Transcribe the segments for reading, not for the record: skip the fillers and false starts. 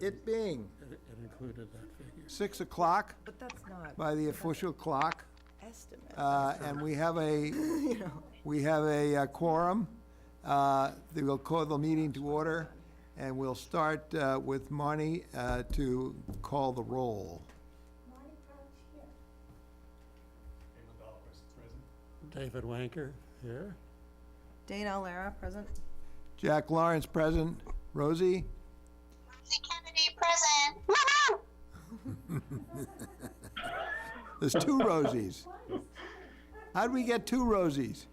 It being It included that figure. 6 o'clock But that's not by the official clock, estimate. and we have a quorum. We'll call the meeting to order, and we'll start with Marnie to call the roll. David Wanker here. Dana Lara, present. Jack Lawrence present. Rosie? Rosie Kennedy, present. Woohoo! There's 2 Rosies. How'd we get 2 Rosies?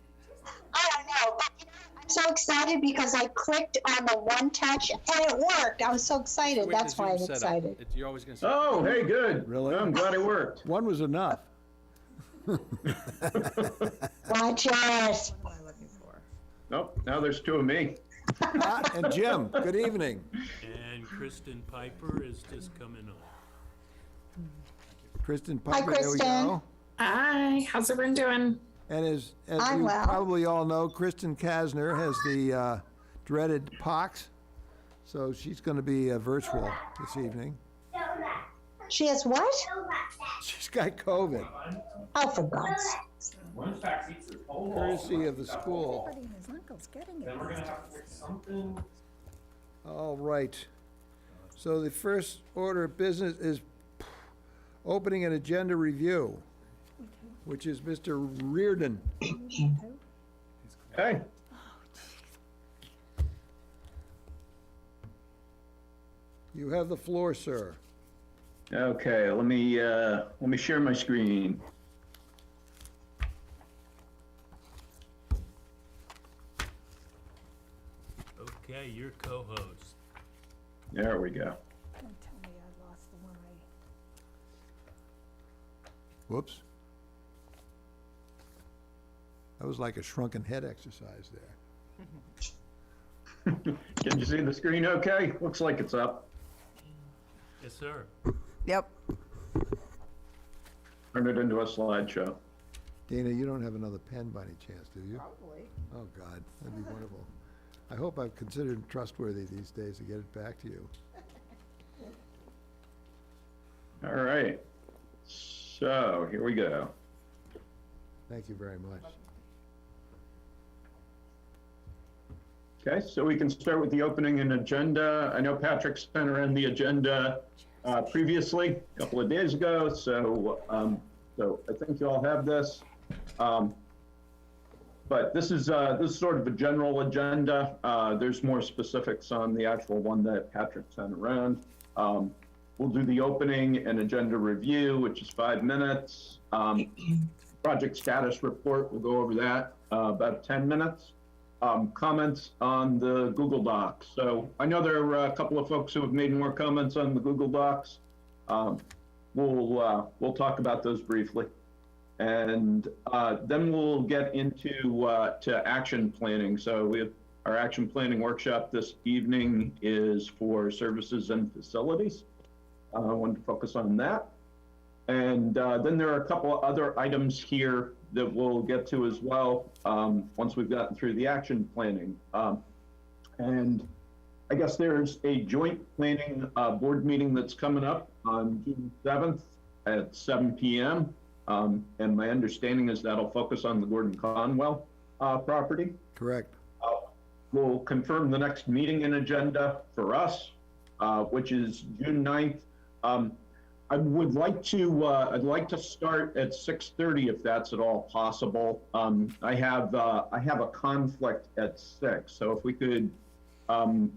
I don't know, but you know, I'm so excited because I clicked on the one touch and it worked. I was so excited. That's why I'm excited. You're always going to say. Oh, hey, good. Really? I'm glad it worked. 1 was enough. Watch us. What am I looking for? Nope, now there's 2 of me. And Jim, good evening. And Kristen Piper is just coming on. Kristen Piper, there we Kristen. go. Hi, how's everyone doing? And as I'm you well. probably all know, Kristen Kasner has the dreaded pox, so she's going to be virtual this evening. She has what? She's got COVID, Oh, for God's sake. courtesy of the school. Buddy and his uncle's getting it. All right. So the first order of business is opening an agenda review, which is Mr. Reardon. Hey, You have the floor, sir. okay, let me share my screen. Okay, your co-host. There we go. Don't tell me I lost the one Whoops. That was like a shrunken head exercise there. Can you see the screen okay? Looks like it's up. Yes, sir. Yep. Turn it into a slideshow. Dana, you don't have another pen by any chance, do you? Probably. Oh, God, that'd be wonderful. I hope I've considered trustworthy these days to get it back to you. All right, so here we go. Thank you very much. Okay, so we can start with the opening and agenda. I know Patrick sent around the agenda previously, a couple of days ago, so I think you all have this. But this is sort of a general agenda. There's more specifics on the actual one that Patrick sent around. We'll do the opening and agenda review, which is 5 minutes. Project status report, we'll go over that, about 10 minutes. Comments on the Google Docs. So I know there are a couple of folks who have made more comments on the Google Docs. We'll talk about those briefly. And then we'll get into to action planning. So we have our action planning workshop this evening is for services and facilities. I wanted to focus on that. And then there are a couple of other items here that we'll get to as well once we've gotten through the action planning. And I guess there's a joint planning board meeting that's coming up on June 7th at 7 p.m. And my understanding is that'll focus on the Gordon Conwell property. Correct. We'll confirm the next meeting and agenda for us, which is June 9th. I would like to, I'd like to start at 6:30 if that's at all possible. I have a conflict at 6, so if we could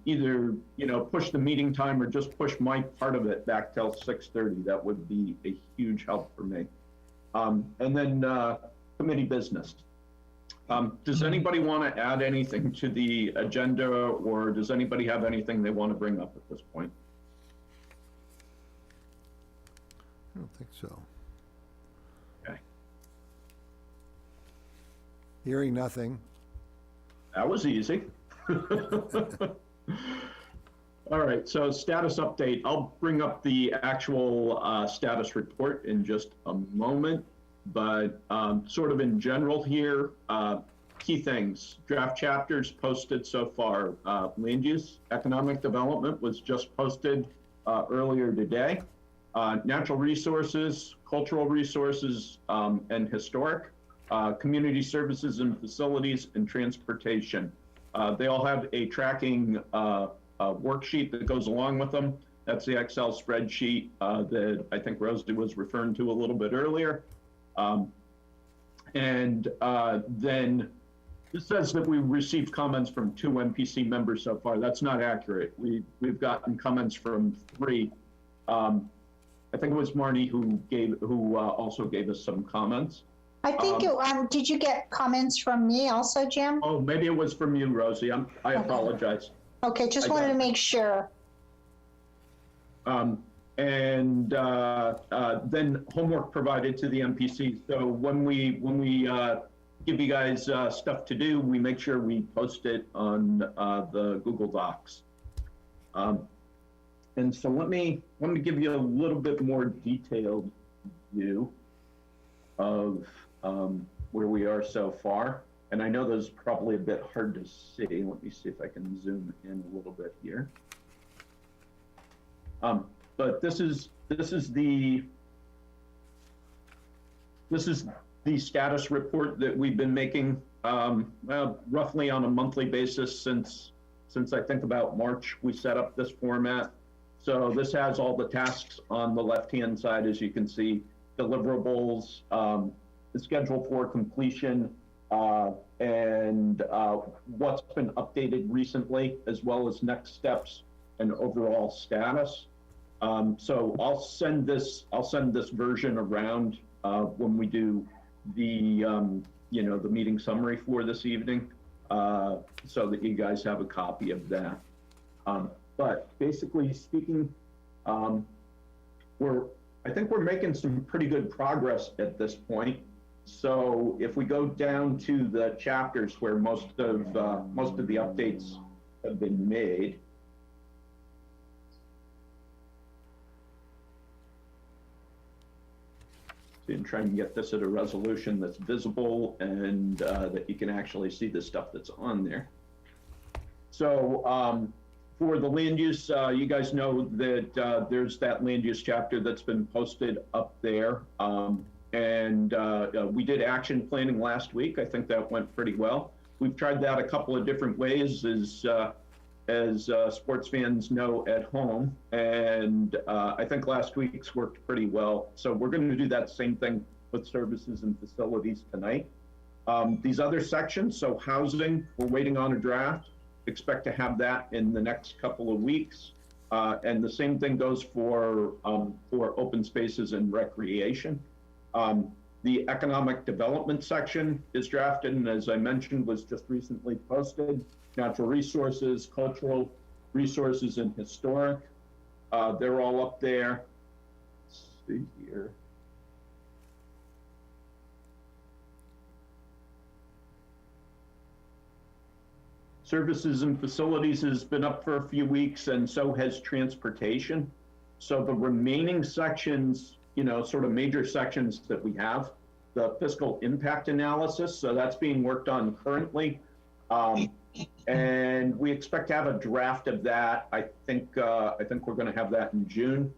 either, push the meeting time or just push my part of it back till 6:30, that would be a huge help for me. And then committee business. Does anybody want to add anything to the agenda, or does anybody have anything they want to bring up at this point? I don't think so. Okay. Hearing nothing. That was easy. All right, so status update. I'll bring up the actual status report in just a moment, but sort of in general here, key things, draft chapters posted so far. Land use, economic development was just posted earlier today. Natural resources, cultural resources, and historic, community services and facilities, and transportation. They all have a tracking worksheet that goes along with them. That's the Excel spreadsheet that I think Rosie was referring to a little bit earlier. Then it says that we received comments from 2 MPC members so far. That's not accurate. We've gotten comments from 3. I think it was Marnie who also gave us some comments. I think did you get comments from me also, Jim? Oh, maybe it was from you, Rosie. I apologize. Okay, just I wanted got to it. make sure. Then homework provided to the MPC. So when we give you guys stuff to do, we make sure we post it on the Google Docs. And so let me give you a little bit more detailed view of where we are so far. And I know those are probably a bit hard to see. Let me see if I can zoom in a little bit here. But this is the status report that we've been making roughly on a monthly basis since I think about March. We set up this format. So this has all the tasks on the left-hand side, as you can see, deliverables, the schedule for completion, and what's been updated recently, as well as next steps and overall status. So I'll send this version around when we do the the meeting summary for this evening, so that you guys have a copy of that. But basically speaking, I think we're making some pretty good progress at this point. So if we go down to the chapters where most of the updates have been made. And try and get this at a resolution that's visible and that you can actually see the stuff that's on there. So for the land use, you guys know that there's that land use chapter that's been posted up there. We did action planning last week. I think that went pretty well. We've tried that a couple of different ways, as sports fans know at home. And I think last week's worked pretty well. So we're going to do that same thing with services and facilities tonight. These other sections, so housing, we're waiting on a draft. Expect to have that in the next couple of weeks. And the same thing goes for open spaces and recreation. The economic development section is drafted, and as I mentioned, was just recently posted. Natural resources, cultural resources, and historic. They're all up there. Let's see here. Services and facilities has been up for a few weeks, and so has transportation. So the remaining sections, sort of major sections that we have, the fiscal impact analysis, so that's being worked on currently. And we expect to have a draft of that. I think we're going to have that in June.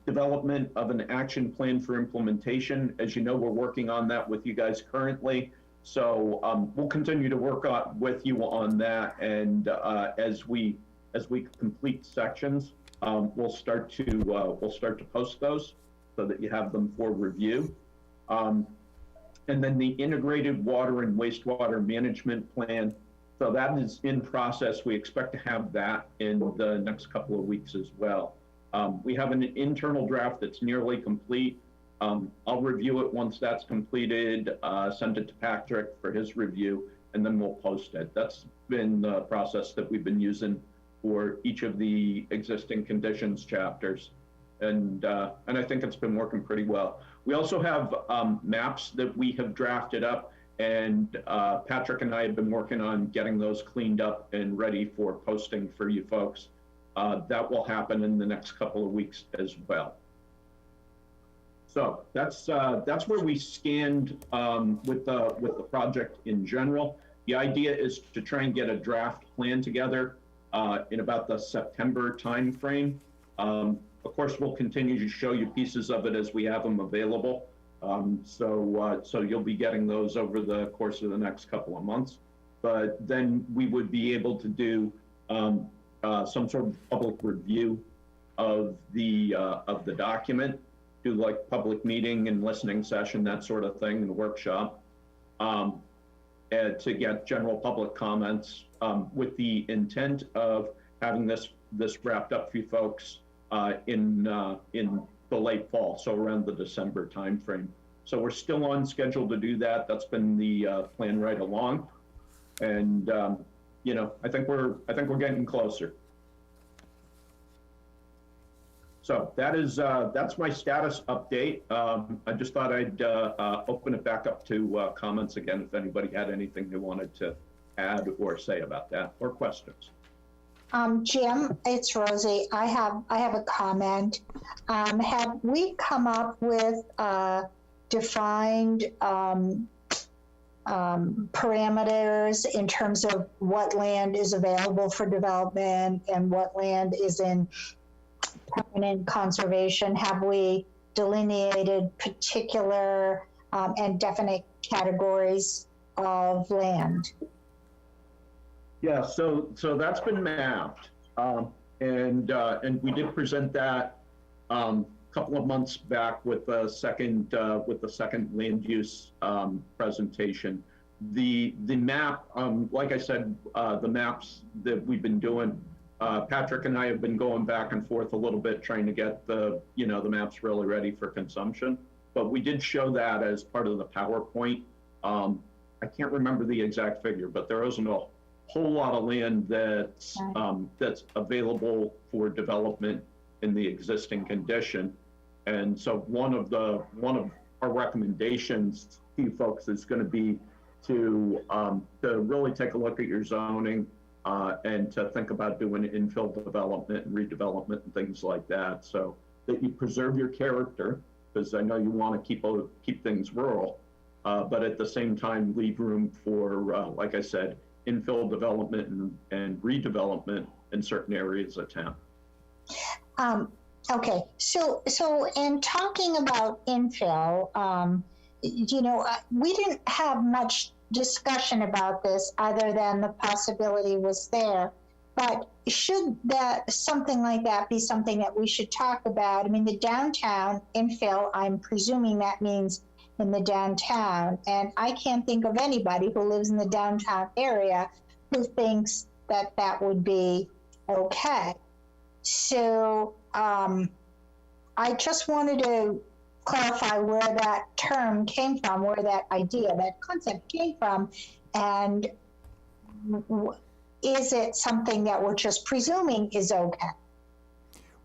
Development of an action plan for implementation. As you know, we're working on that with you guys currently. So we'll continue to work with you on that, and as we complete sections, we'll start to post those so that you have them for review. And then the integrated water and wastewater management plan. So that is in process. We expect to have that in the next couple of weeks as well. We have an internal draft that's nearly complete. I'll review it once that's completed, send it to Patrick for his review, and then we'll post it. That's been the process that we've been using for each of the existing conditions chapters. And I think it's been working pretty well. We also have maps that we have drafted up, and Patrick and I have been working on getting those cleaned up and ready for posting for you folks. That will happen in the next couple of weeks as well. So that's where we stand with the project in general. The idea is to try and get a draft plan together in about the September timeframe. Of course, we'll continue to show you pieces of it as we have them available. So you'll be getting those over the course of the next couple of months. But then we would be able to do some sort of public review of the document, do like public meeting and listening session, that sort of thing, and a workshop, to get general public comments with the intent of having this wrapped up for you folks in the late fall, so around the December timeframe. So we're still on schedule to do that. That's been the plan right along, and you know, I think we're getting closer. So that's my status update. I just thought I'd open it back up to comments again if anybody had anything they wanted to add or say about that, or questions. Jim, it's Rosie. I have a comment. Have we come up with defined parameters in terms of what land is available for development and what land is in permanent conservation? Have we delineated particular and definite categories of land? Yeah, so that's been mapped, and we did present that a couple of months back with the second land use presentation. The map, like I said, the maps that we've been doing. Patrick and I have been going back and forth a little bit trying to get the maps really ready for consumption. But we did show that as part of the PowerPoint. I can't remember the exact figure, but there isn't a whole lot of land that's available for development in the existing condition. And so one of our recommendations to you folks is going to be to really take a look at your zoning. And to think about doing infill development and redevelopment and things like that, so that you preserve your character, because I know you want to keep things rural, but at the same time leave room for, like I said, infill development and redevelopment in certain areas of town. Okay, so in talking about infill, we didn't have much discussion about this other than the possibility was there, but should something like that be something that we should talk about? I mean, the downtown infill, I'm presuming that means in the downtown, and I can't think of anybody who lives in the downtown area who thinks that that would be okay. So I just wanted to clarify where that term came from, where that idea, that concept came from, and is it something that we're just presuming is okay?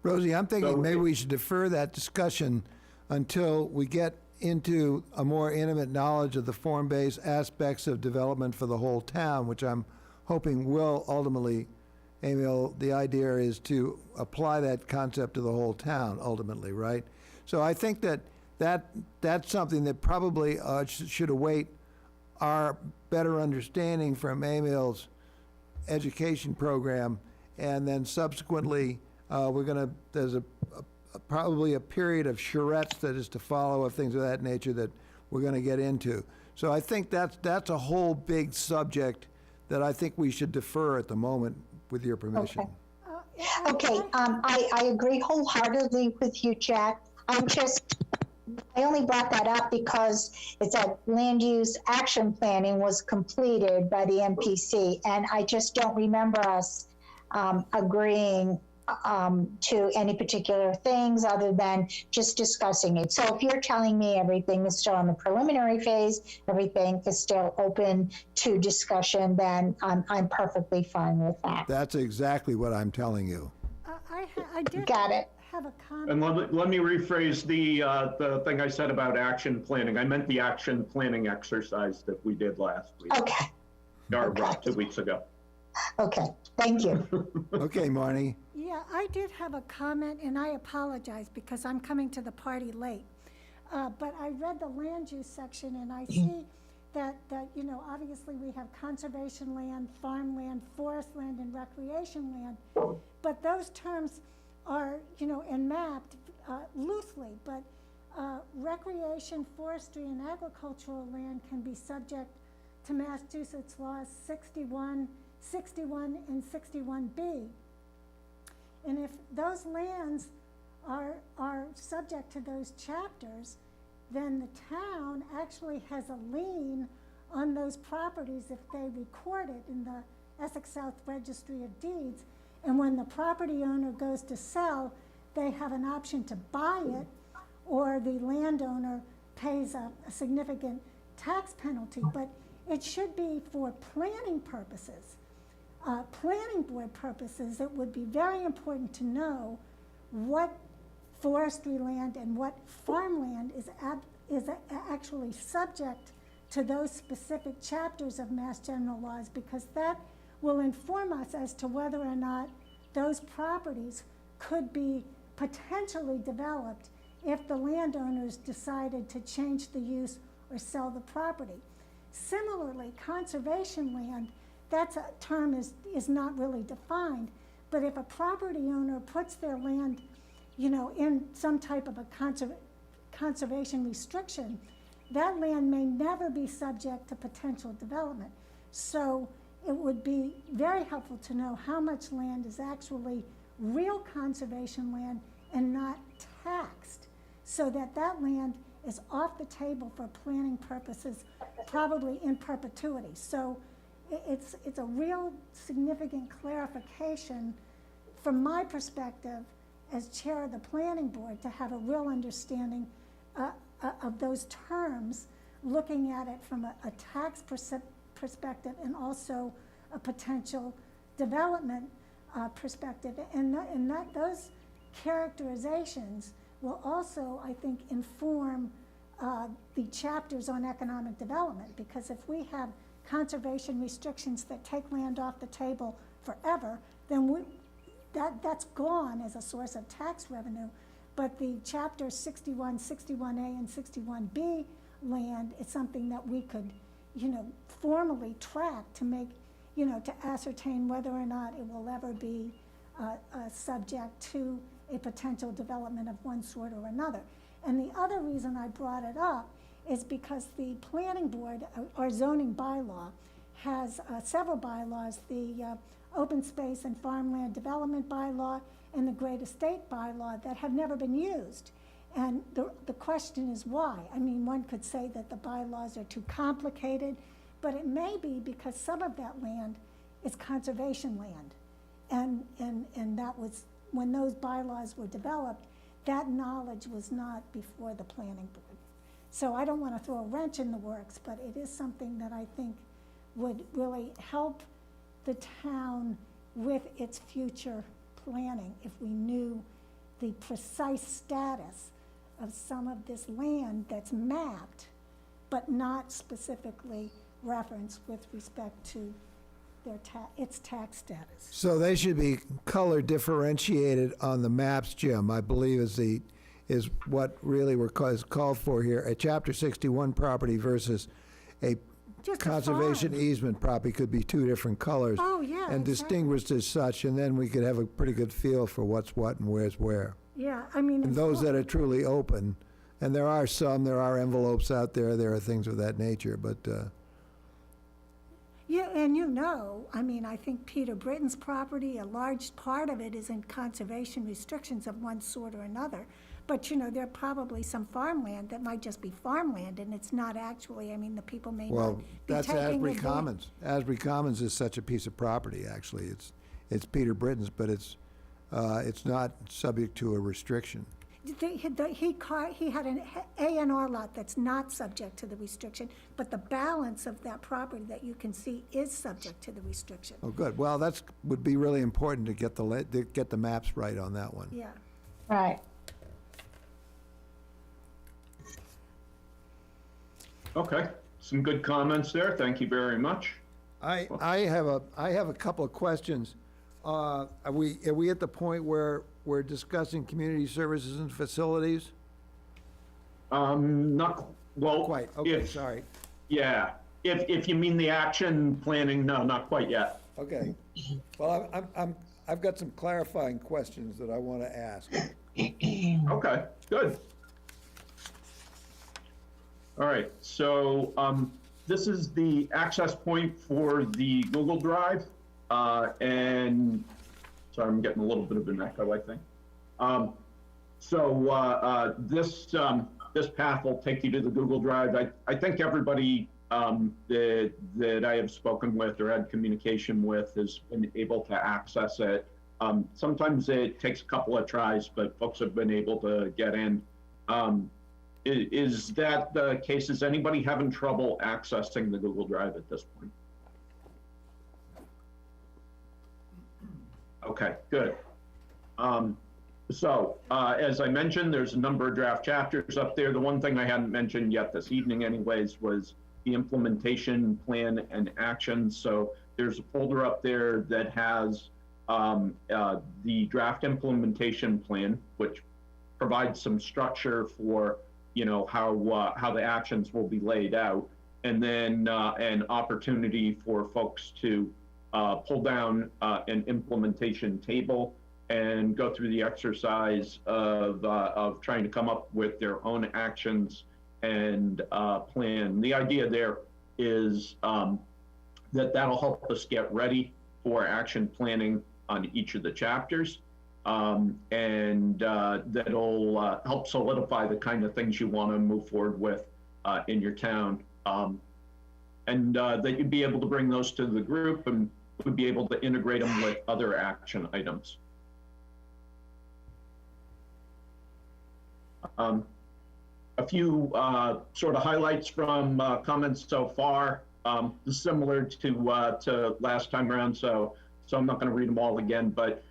Rosie, I'm thinking maybe we should defer that discussion until we get into a more intimate knowledge of the form-based aspects of development for the whole town, which I'm hoping will ultimately, Emil, the idea is to apply that concept to the whole town ultimately, right? So I think that's something that probably should await our better understanding from Emil's education program, and then subsequently there's probably a period of charrettes that is to follow of things of that nature that we're going to get into. So I think that's a whole big subject that I think we should defer at the moment, with your permission. Okay, I agree wholeheartedly with you, Jack. I only brought that up because it's that land use action planning was completed by the MPC, and I just don't remember us agreeing to any particular things other than just discussing it. So if you're telling me everything is still in the preliminary phase, everything is still open to discussion, then I'm perfectly fine with that. That's exactly what I'm telling you. I did Got it. have a comment. And let me rephrase the thing I said about action planning. I meant the action planning exercise that we did last week. Okay. Or 2 weeks ago. Okay, thank you. Okay, Marnie. Yeah, I did have a comment, and I apologize because I'm coming to the party late. But I read the land use section and I see that, you know, obviously we have conservation land, farmland, forest land, and recreation land. But those terms are, you know, and mapped loosely, but recreation, forestry, and agricultural land can be subject to Massachusetts laws 61, and 61B. And if those lands are subject to those chapters, then the town actually has a lien on those properties if they record it in the Essex South Registry of Deeds. And when the property owner goes to sell, they have an option to buy it, or the landowner pays a significant tax penalty. But it should be for planning purposes. Planning board purposes, it would be very important to know what forestry land and what farmland is actually subject to those specific chapters of Mass General laws, because that will inform us as to whether or not those properties could be potentially developed if the landowners decided to change the use or sell the property. Similarly, conservation land, that's a term is not really defined, but if a property owner puts their land, you know, in some type of a conservation restriction, that land may never be subject to potential development. So it would be very helpful to know how much land is actually real conservation land and not taxed, so that that land is off the table for planning purposes, probably in perpetuity. So it's a real significant clarification from my perspective as chair of the planning board, to have a real understanding of those terms, looking at it from a tax perspective and also a potential development perspective. And those characterizations will also, I think, inform the chapters on economic development, because if we have conservation restrictions that take land off the table forever, then that's gone as a source of tax revenue. But the chapter 61, 61A, and 61B land is something that we could, you know, formally track to make, you know, to ascertain whether or not it will ever be subject to a potential development of one sort or another. And the other reason I brought it up is because the planning board, or zoning bylaw, has several bylaws, the open space and farmland development bylaw and the great estate bylaw, that have never been used. And the question is why? I mean, one could say that the bylaws are too complicated, but it may be because some of that land is conservation land. And that was, when those bylaws were developed, that knowledge was not before the planning board. So I don't want to throw a wrench in the works, but it is something that I think would really help the town with its future planning if we knew the precise status of some of this land that's mapped, but not specifically referenced with respect to their its tax status. So they should be color differentiated on the maps, Jim, I believe is what really is called for here. A Chapter 61 property versus a Just a conservation farm. easement property could be two different colors. Oh, yeah, And exactly. distinguished as such, and then we could have a pretty good feel for what's what and where's where. Yeah, I mean. And those that are truly open, and there are envelopes out there, there are things of that nature, but, Yeah, and you know, I mean, I think Peter Britton's property, a large part of it is in conservation restrictions of one sort or another. But, you know, there are probably some farmland that might just be farmland, and it's not actually, I mean, the people may not well, be that's taking Asbury advantage. Commons. Asbury Commons is such a piece of property, actually. It's Peter Britton's, but it's not subject to a restriction. He had an A&R lot that's not subject to the restriction, but the balance of that property that you can see is subject to the restriction. Oh, good. Well, would be really important to get the maps right on that one. Yeah. Right. Okay, some good comments there. Thank you very much. I have a couple of questions. Are we at the point where we're discussing community services and facilities? Not, well. Quite, okay, if- sorry. Yeah, if you mean the action planning, no, not quite yet. Okay. Well, I've got some clarifying questions that I want to ask. Okay, good. All right, so this is the access point for the Google Drive. And sorry, I'm getting a little bit of an echo, I think. This path will take you to the Google Drive. I think everybody that I have spoken with or had communication with has been able to access it. Sometimes it takes a couple of tries, but folks have been able to get in. Is that the case? Is anybody having trouble accessing the Google Drive at this point? Okay, good. As I mentioned, there's a number of draft chapters up there. The one thing I hadn't mentioned yet this evening anyways was the implementation plan and action. So there's a folder up there that has the draft implementation plan, which provides some structure for, how the actions will be laid out. And then an opportunity for folks to pull down an implementation table and go through the exercise of trying to come up with their own actions and plan. The idea there is that'll help us get ready for action planning on each of the chapters, and that'll help solidify the kind of things you want to move forward with in your town, and that you'd be able to bring those to the group and would be able to integrate them with other action items. A few sort of highlights from comments so far, similar to last time around, so I'm not going to read them all again, but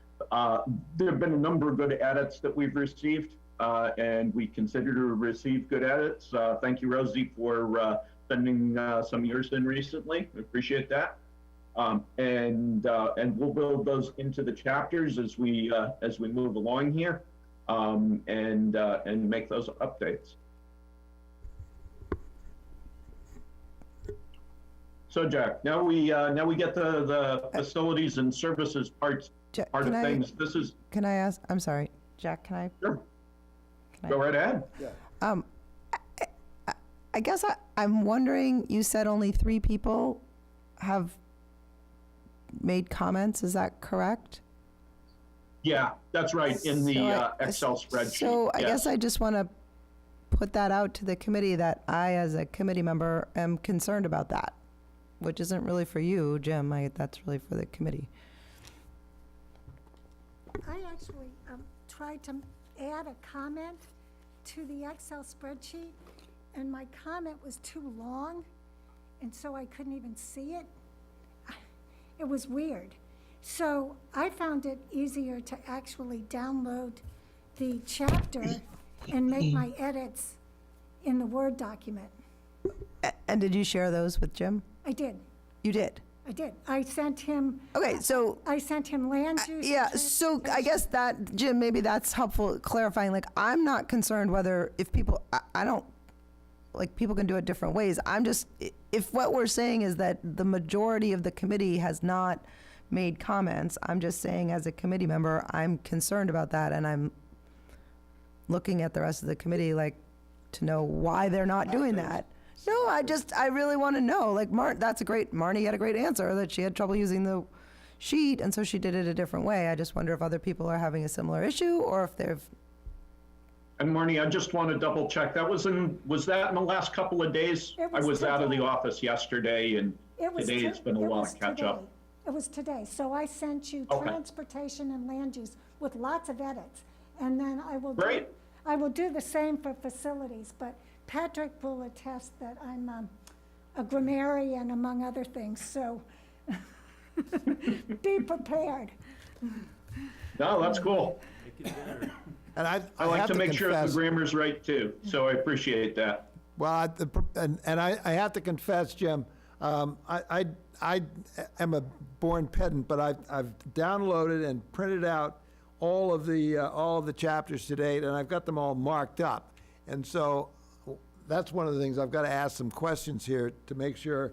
there have been a number of good edits that we've received, and we consider to receive good edits. Thank you, Rosie, for sending some of yours in recently. We appreciate that. And we'll build those into the chapters as we move along here, and make those updates. So Jack, now we get the facilities and services part of things. Can I ask, I'm sorry, Jack, can I? Sure. Go right ahead. Yeah. I guess I'm wondering, you said only 3 people have made comments, is that correct? Yeah, that's right, in the Excel spreadsheet. So I yes. guess I just want to put that out to the committee that I, as a committee member, am concerned about that, which isn't really for you, Jim, that's really for the committee. I actually tried to add a comment to the Excel spreadsheet, and my comment was too long, and so I couldn't even see it. It was weird. So I found it easier to actually download the chapter and make my edits in the Word document. And did you share those with Jim? I did. You did? I did. I sent him. Okay, so I sent him land use. yeah, so I guess that, Jim, maybe that's helpful clarifying. Like, I'm not concerned whether if people, I don't, like, people can do it different ways. I'm just, if what we're saying is that the majority of the committee has not made comments, I'm just saying as a committee member, I'm concerned about that, and I'm looking at the rest of the committee, like, to know why they're not doing that. No, I really want to know. Like, Marnie had a great answer that she had trouble using the sheet, and so she did it a different way. I just wonder if other people are having a similar issue, or if they've. And Marnie, I just want to double check. Was that in the last couple of days? I was out of the office yesterday, and today it's been a while to catch up. It was today. So I sent you transportation and land use with lots of edits, and then I will do the same for facilities. But Patrick will attest that I'm a grammarian, among other things. So be prepared. No, that's cool. Make it better. And I like to make sure the grammar's right too, so I appreciate that. Well, I have to confess, Jim, I am a born pedant, but I've downloaded and printed out all of the chapters to date, and I've got them all marked up. And so that's one of the things, I've got to ask some questions here to make sure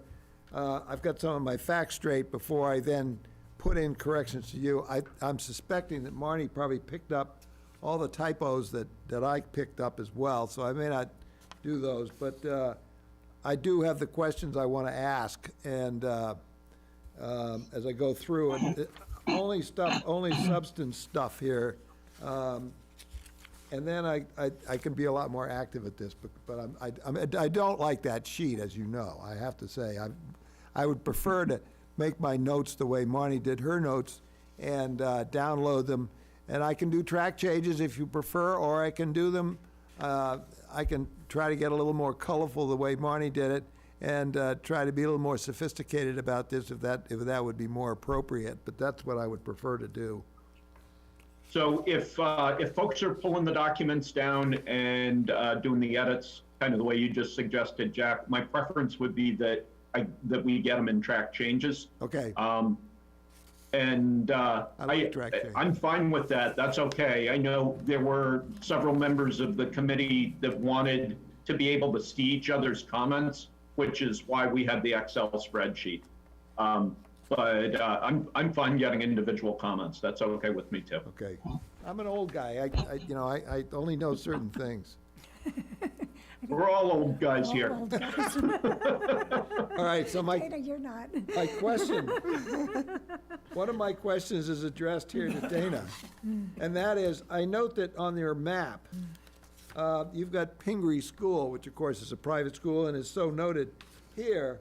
I've got some of my facts straight before I then put in corrections to you. I'm suspecting that Marnie probably picked up all the typos that I picked up as well, so I may not do those, but I do have the questions I want to ask, and as I go through, and only substance stuff here. And then I can be a lot more active at this, but I don't like that sheet, as you know, I have to say. I would prefer to make my notes the way Marnie did her notes and download them. And I can do track changes if you prefer, or I can do them, I can try to get a little more colorful the way Marnie did it, and try to be a little more sophisticated about this if that would be more appropriate, but that's what I would prefer to do. So if folks are pulling the documents down and doing the edits, kind of the way you just suggested, Jack, my preference would be that we get them in track changes. Okay. I'm fine with that. That's okay. I know there were several members of the committee that wanted to be able to see each other's comments, which is why we had the Excel spreadsheet. But I'm fine getting individual comments. That's okay with me too. Okay. I'm an old guy. I only know certain things. We're all old guys here. Old guys. All right, so Dana, you're not. my question, one of my questions is addressed here to Dana. And that is, I note that on your map, you've got Pingree School, which of course is a private school and is so noted here.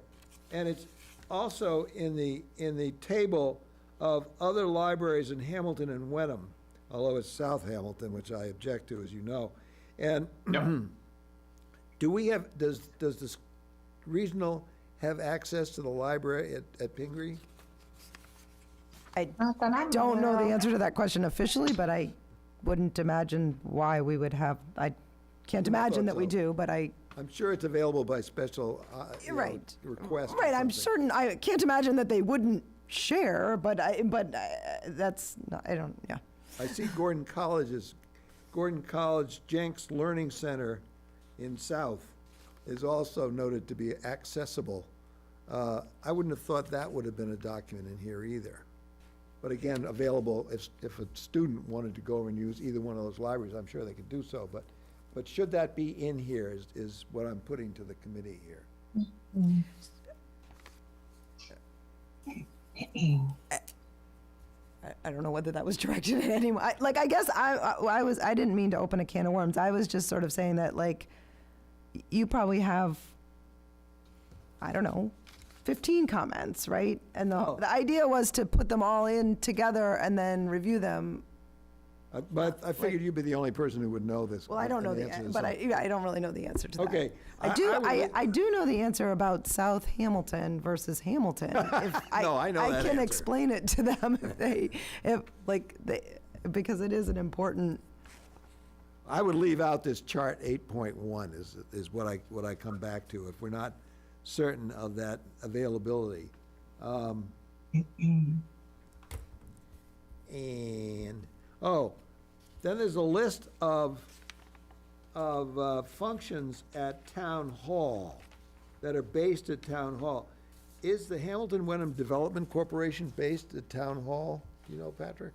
And it's also in the table of other libraries in Hamilton and Wenham, although it's South Hamilton, which I object to, as you know. And Yep. does this regional have access to the library at Pingree? I Not that I'm don't know aware the of. answer to that question officially, but I wouldn't imagine why we would have, I can't imagine that we so. do, but I'm sure it's available by special, Right. request. or right, I'm something. certain, I can't imagine that they wouldn't share, but that's, yeah. I see Gordon College Jenks Learning Center in South is also noted to be accessible. I wouldn't have thought that would have been a document in here either. But again, available if a student wanted to go and use either one of those libraries, I'm sure they could do so. But should that be in here is what I'm putting to the committee here. I don't know whether that was directed at anyone. I guess I didn't mean to open a can of worms. I was just sort of saying that, like, you probably have, I don't know, 15 comments, right? And the idea was to put them all in together and then review them. But I figured you'd be the only person who would know this. Well, I don't know the answer answer, to but this. I don't really know the answer to that. Okay. I do know the answer about South Hamilton versus Hamilton. No, I know I that can answer. explain it to them because it is an important. I would leave out this chart 8.1 is what I come back to if we're not certain of that availability. And, then there's a list of functions at Town Hall that are based at Town Hall. Is the Hamilton Wenham Development Corporation based at Town Hall? Do you know, Patrick?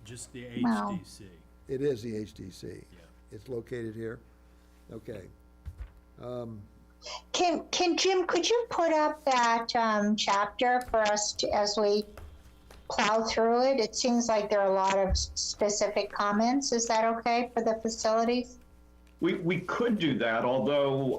Just the Wow. HDC. It is the HDC. Yeah. It's located here? Okay. Can Jim, could you put up that chapter for us as we plow through it? It seems like there are a lot of specific comments. Is that okay for the facilities? We could do that, although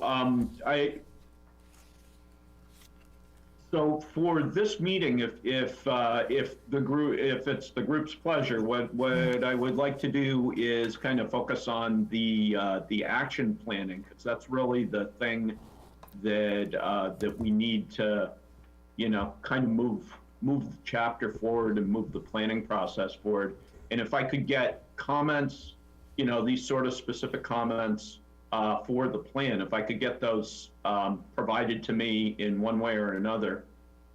so for this meeting, if it's the group's pleasure, what I would like to do is kind of focus on the action planning, because that's really the thing that we need to, kind of move the chapter forward and move the planning process forward. And if I could get comments, these sort of specific comments for the plan, if I could get those provided to me in one way or another,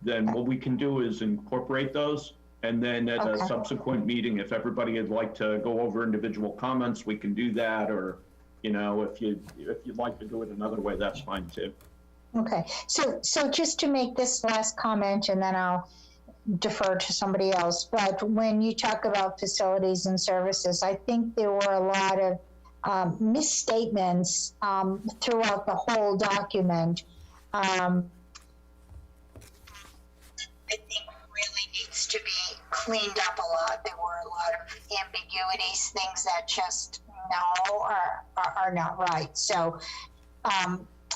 then what we can do is incorporate those. And then at a subsequent meeting, if everybody would like to go over individual comments, we can do that, or if you'd like to do it another way, that's fine too. Okay, so just to make this last comment, and then I'll defer to somebody else, but when you talk about facilities and services, I think there were a lot of misstatements throughout the whole document. I think really needs to be cleaned up a lot. There were a lot of ambiguities, things that just no are not right. So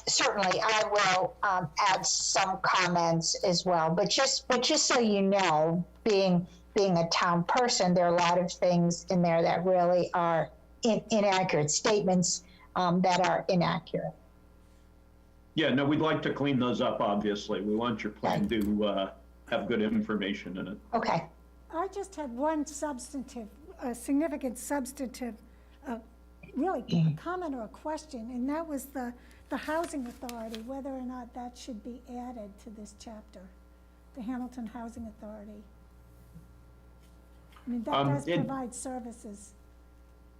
certainly I will add some comments as well. But just so you know, being a town person, there are a lot of things in there that really are inaccurate statements that are inaccurate. Yeah, no, we'd like to clean those up, obviously. We want your plan to have good information in it. Okay. I just had one significant substantive, really comment or a question, and that was the housing authority, whether or not that should be added to this chapter, the Hamilton Housing Authority. I mean, that does provide services.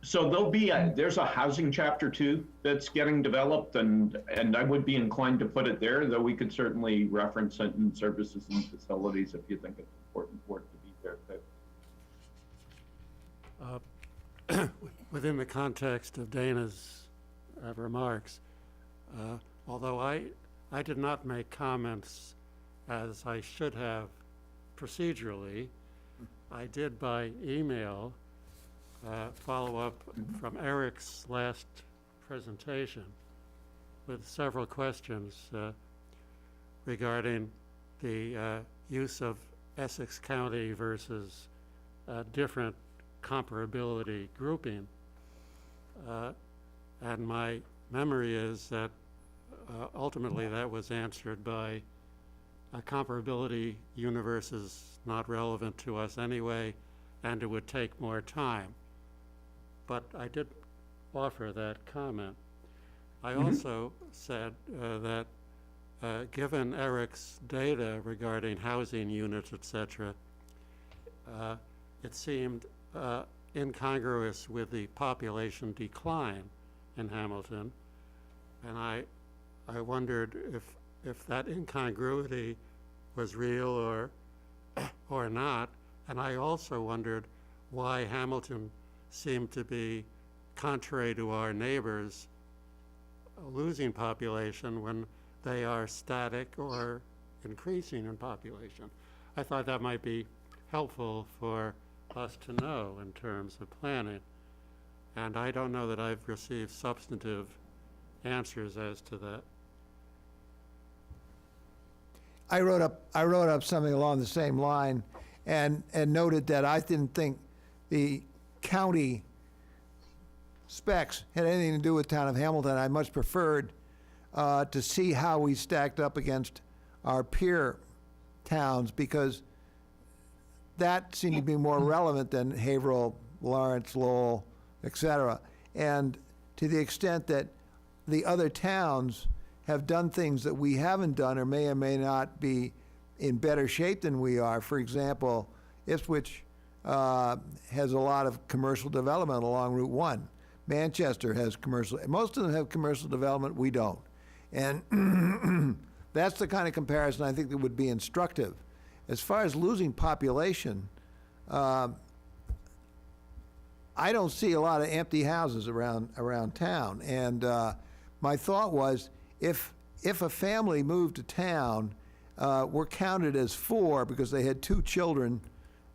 So there's a housing chapter 2 that's getting developed, and I would be inclined to put it there, though we could certainly reference it in services and facilities if you think it's important for it to be there too. Within the context of Dana's remarks, although I did not make comments as I should have procedurally, I did by email follow up from Eric's last presentation with several questions regarding the use of Essex County versus different comparability grouping. And my memory is that ultimately that was answered by a comparability universe is not relevant to us anyway, and it would take more time. But I did offer that comment. I also said that given Eric's data regarding housing units, et cetera, it seemed incongruous with the population decline in Hamilton. And I wondered if that incongruity was real or not. And I also wondered why Hamilton seemed to be, contrary to our neighbors, losing population when they are static or increasing in population. I thought that might be helpful for us to know in terms of planning. And I don't know that I've received substantive answers as to that. I wrote up something along the same line and noted that I didn't think the county specs had anything to do with town of Hamilton. I much preferred to see how we stacked up against our peer towns, because that seemed to be more relevant than Haverhill, Lawrence, Lowell, et cetera. And to the extent that the other towns have done things that we haven't done or may not be in better shape than we are. For example, Ipswich has a lot of commercial development along Route 1. Manchester has commercial, most of them have commercial development, we don't. And that's the kind of comparison I think that would be instructive. As far as losing population, I don't see a lot of empty houses around town. And my thought was, if a family moved to town, were counted as 4 because they had 2 children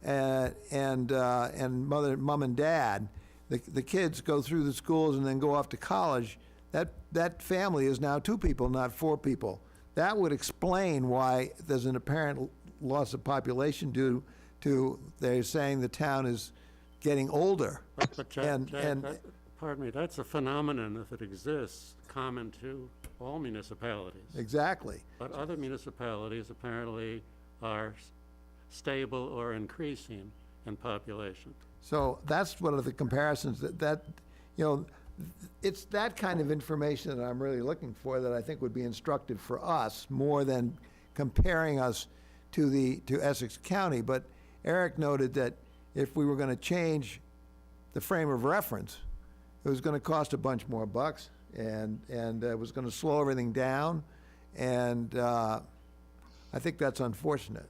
and mom and dad, the kids go through the schools and then go off to college, that family is now 2 people, not 4 people. That would explain why there's an apparent loss of population due to, they're saying the town is getting older. But Jack, pardon me, that's a phenomenon, if it exists, common to all municipalities. Exactly. But other municipalities apparently are stable or increasing in population. So that's one of the comparisons that it's that kind of information that I'm really looking for, that I think would be instructive for us more than comparing us to Essex County. But Eric noted that if we were going to change the frame of reference, it was gonna cost a bunch more bucks, and it was gonna slow everything down, and I think that's unfortunate.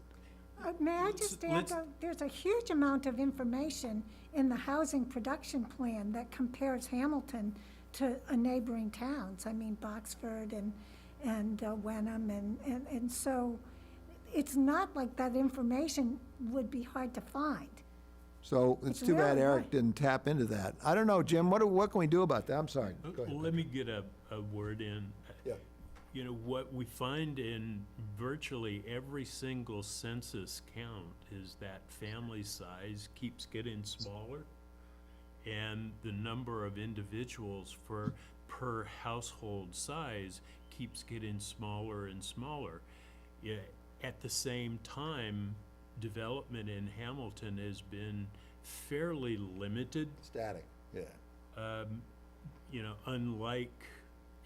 May I just add, let's- though, there's a huge amount of information in the housing production plan that compares Hamilton to neighboring towns. I mean, Boxford and Wenham, and so it's not like that information would be hard to find. So it's too bad really Eric hard. didn't tap into that. I don't know, Jim, what can we do about that? I'm sorry. Go ahead. Let me get a word in. Yeah. You know, what we find in virtually every single census count is that family size keeps getting smaller, and the number of individuals per household size keeps getting smaller and smaller. Yeah, at the same time, development in Hamilton has been fairly limited. Static, yeah. You know, unlike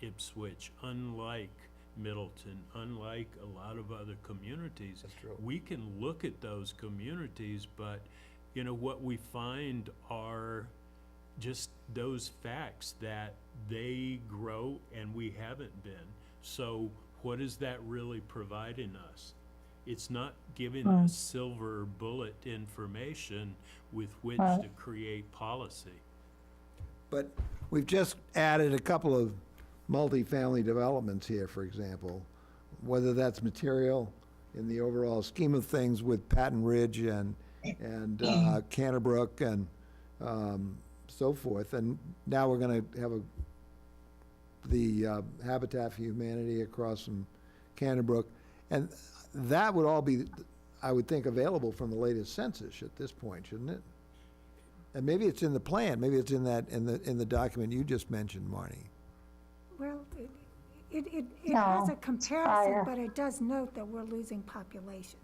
Ipswich, unlike Middleton, unlike a lot of other communities. That's true. We can look at those communities, but, you know, what we find are just those facts that they grow and we haven't been. So what is that really providing us? It's not giving us silver bullet information with which to create policy. But we've just added a couple of multifamily developments here, for example, whether that's material in the overall scheme of things with Patton Ridge and Canterbrook and so forth. And now we're gonna have the Habitat for Humanity across from Canterbrook. And that would all be, I would think, available from the latest census at this point, shouldn't it? And maybe it's in the plan, maybe it's in that, in the document you just mentioned, Marnie. Well, it No, has a it's comparison, higher. but it does note that we're losing population.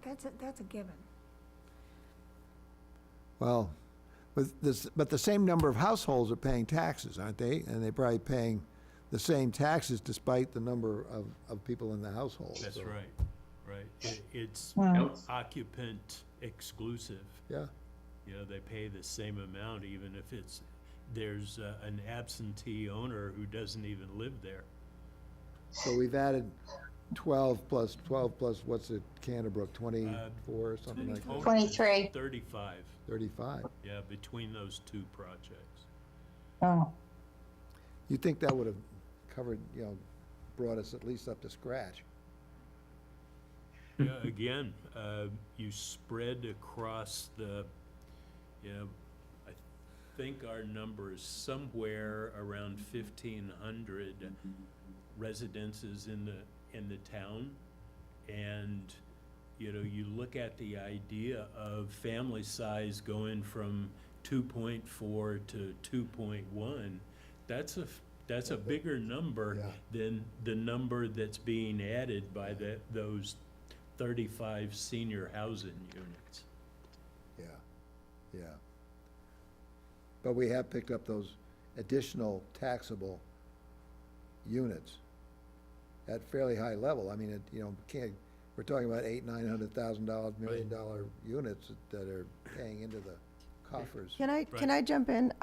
That's a given. Well, with this, but the same number of households are paying taxes, aren't they? And they're probably paying the same taxes despite the number of people in the household. That's so, right, right. It's Yep. occupant exclusive. Yeah, You know, they pay the same amount even if there's an absentee owner who doesn't even live there. so we've added 12 plus, what's it, Canterbrook, 24 or something like that? Total is 23. 35, 35. yeah, between those two projects. Oh, You'd think that would have covered, brought us at least up to scratch. Yeah, again, you spread across I think our number is somewhere around 1,500 residences in the town. And, you look at the idea of family size going from 2.4 to 2.1, that's a bigger number Yeah. than the number that's being added by those 35 senior housing units. Yeah, yeah. But we have picked up those additional taxable units at fairly high level. I mean, we're talking about $800,000, $900,000, $1 million units that are paying into the coffers. Can I jump in?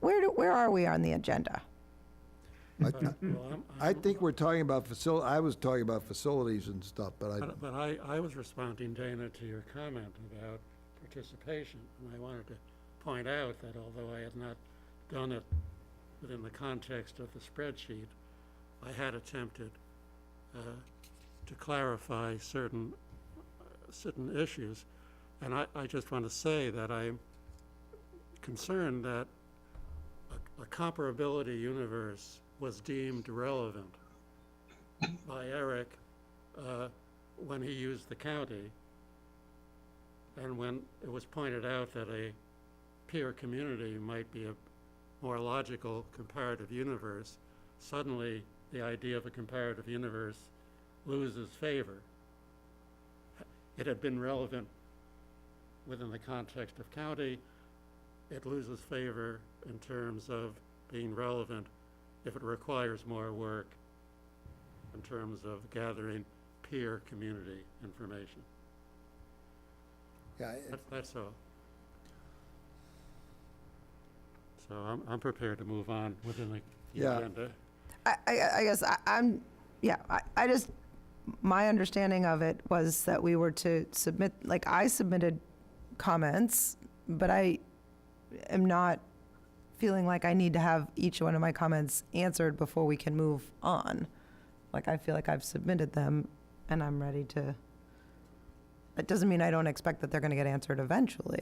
Where are we on the agenda? I think we're talking about I was talking about facilities and stuff, but But I was responding, Dana, to your comment about participation, and I wanted to point out that although I had not done it within the context of the spreadsheet, I had attempted to clarify certain issues, and I just want to say that I'm concerned that a comparability universe was deemed relevant by Eric when he used the county, and when it was pointed out that a peer community might be a more logical comparative universe, suddenly the idea of a comparative universe loses favor. It had been relevant within the context of county. It loses favor in terms of being relevant if it requires more work in terms of gathering peer community information. yeah, That's all. So I'm prepared to move on within the Yeah. agenda. I guess I just, my understanding of it was that we were to submit, like, I submitted comments, but I am not feeling like I need to have each one of my comments answered before we can move on. Like, I feel like I've submitted them and I'm ready to, it doesn't mean I don't expect that they're gonna get answered eventually,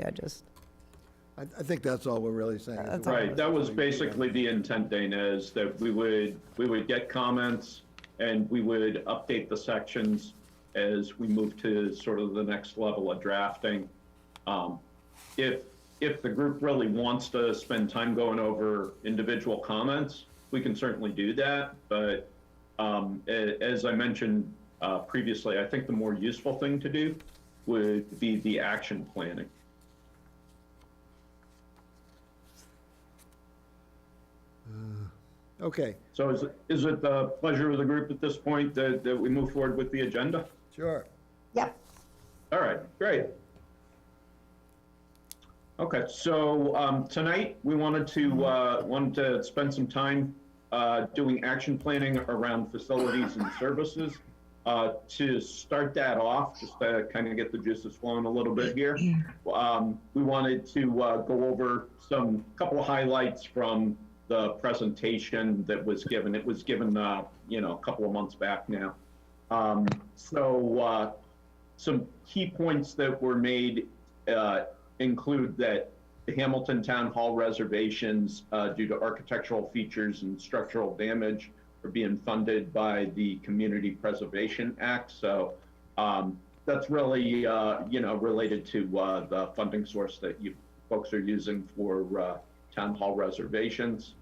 I think that's all we're really saying. is That's we- all. Right, that was basically the intent, Dana, is that we would get comments and we would update the sections as we move to sort of the next level of drafting. If the group really wants to spend time going over individual comments, we can certainly do that. But as I mentioned previously, I think the more useful thing to do would be the action planning. Okay, So is it the pleasure of the group at this point that we move forward with the agenda? sure. Yep. All right, great. Okay, so tonight we wanted to spend some time doing action planning around facilities and services. To start that off, just to kind of get the juices flowing a little bit here, we wanted to go over couple of highlights from the presentation that was given. It was given, a couple of months back now. Some key points that were made include that the Hamilton Town Hall reservations, due to architectural features and structural damage, are being funded by the Community Preservation Act. So that's really, related to the funding source that you folks are using for town hall renovations,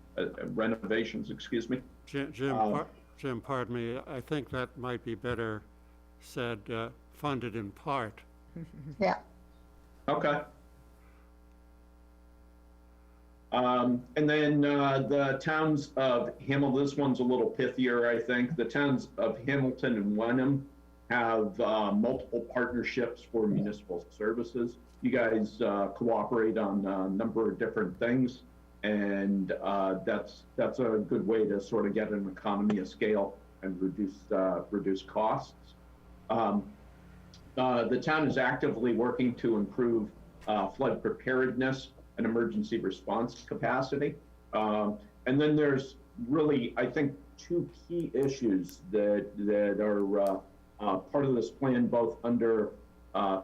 excuse me. Jim, pardon me, I think that might be better said, funded in part. Yeah. Okay. And then the towns of Hamilton, this one's a little pithier, I think. The towns of Hamilton and Wenham have multiple partnerships for municipal services. You guys cooperate on a number of different things, and that's a good way to sort of get an economy of scale and reduce costs. The town is actively working to improve flood preparedness and emergency response capacity. And then there's really, I think, two key issues that are part of this plan, both under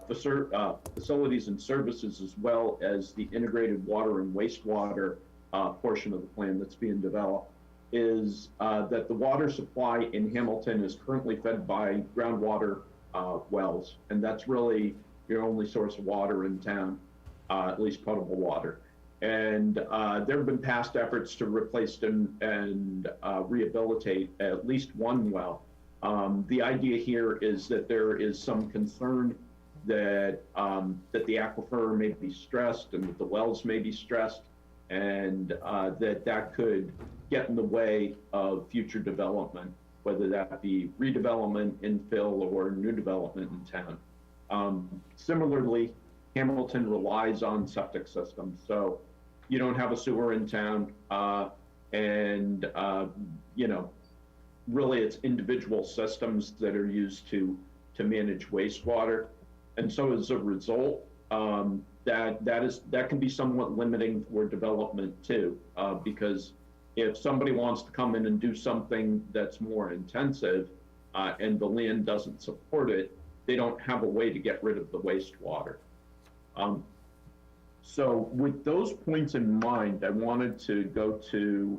facilities and services, as well as the integrated water and wastewater portion of the plan that's being developed, is that the water supply in Hamilton is currently fed by groundwater wells, and that's really your only source of water in town, at least potable water. And there have been past efforts to replace and rehabilitate at least one well. The idea here is that there is some concern that the aquifer may be stressed and that the wells may be stressed, and that could get in the way of future development, whether that be redevelopment, infill, or new development in town. Similarly, Hamilton relies on septic systems. So you don't have a sewer in town, and really it's individual systems that are used to manage wastewater. And so as a result, that can be somewhat limiting for development too, because if somebody wants to come in and do something that's more intensive, and the land doesn't support it, they don't have a way to get rid of the wastewater. So with those points in mind, I wanted to go to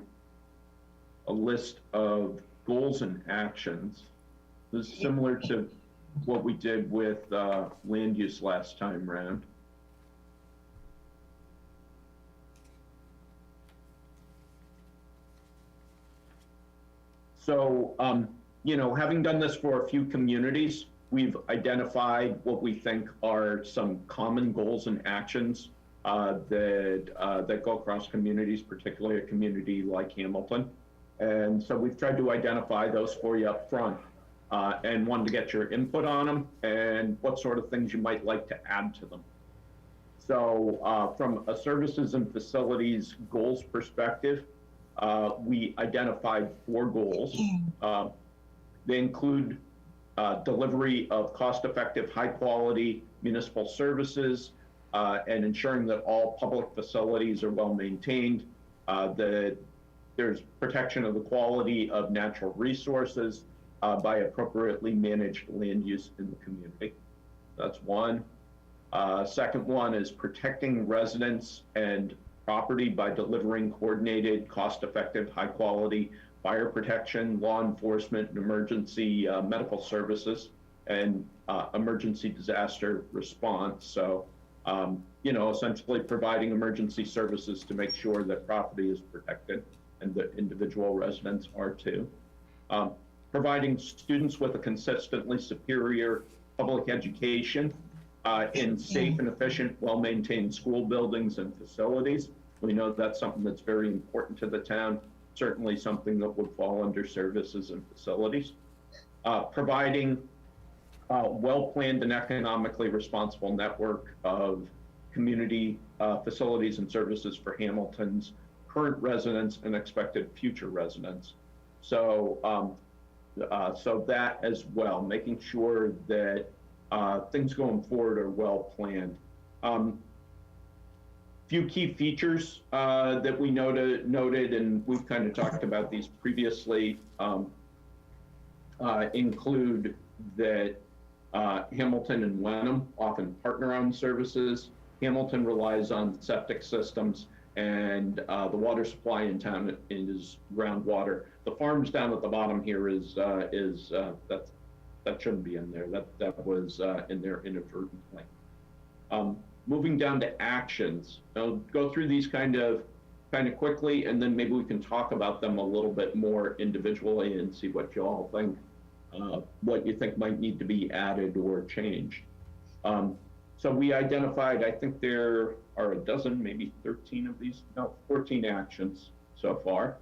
a list of goals and actions. This is similar to what we did with land use last time round. So, having done this for a few communities, we've identified what we think are some common goals and actions that go across communities, particularly a community like Hamilton. And so we've tried to identify those for you up front, and wanted to get your input on them and what sort of things you might like to add to them. So from a services and facilities goals perspective, we identified 4 goals. They include delivery of cost-effective, high-quality municipal services, and ensuring that all public facilities are well maintained, that there's protection of the quality of natural resources by appropriately managed land use in the community. That's one. Second one is protecting residents and property by delivering coordinated, cost-effective, high-quality fire protection, law enforcement, and emergency medical services, and emergency disaster response. So, essentially providing emergency services to make sure that property is protected and that individual residents are too. Providing students with a consistently superior public education in safe and efficient, well-maintained school buildings and facilities. We know that's something that's very important to the town, certainly something that would fall under services and facilities. Providing well-planned and economically responsible network of community facilities and services for Hamilton's current residents and expected future residents. So, so that as well, making sure that things going forward are well planned. Few key features that we noted, and we've kind of talked about these previously, include that Hamilton and Wenham often partner on services. Hamilton relies on septic systems, and the water supply in town is groundwater. The farms down at the bottom here that shouldn't be in there. That was in there inadvertently. Moving down to actions. I'll go through these kind of quickly, and then maybe we can talk about them a little bit more individually and see what you all think, what you think might need to be added or changed. So we identified, I think there are a dozen, maybe 13 of these, no, 14 actions so far.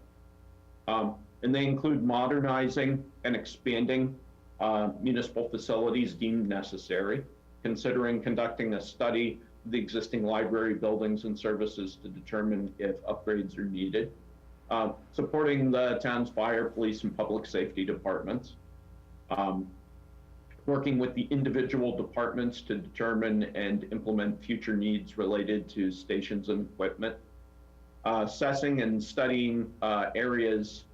And they include modernizing and expanding municipal facilities deemed necessary, considering conducting a study of the existing library buildings and services to determine if upgrades are needed, supporting the town's fire, police, and public safety departments, working with the individual departments to determine and implement future needs related to stations and equipment, assessing and studying areas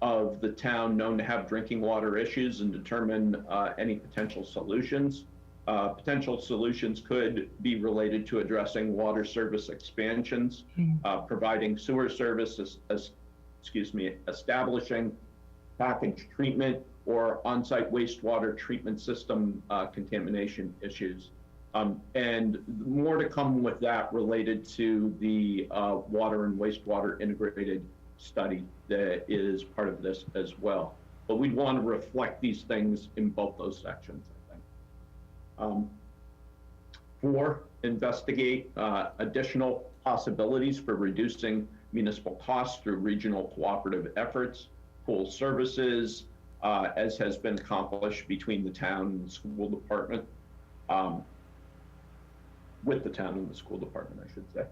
of the town known to have drinking water issues and determine any potential solutions. Potential solutions could be related to addressing water service expansions, providing sewer services, establishing package treatment or on-site wastewater treatment system contamination issues. And more to come with that related to the water and wastewater integrated study that is part of this as well. But we'd want to reflect these things in both those sections, I think. 4, investigate additional possibilities for reducing municipal costs through regional cooperative efforts, pool services, as has been accomplished between the town and the school department, with the town and the school department, I should say.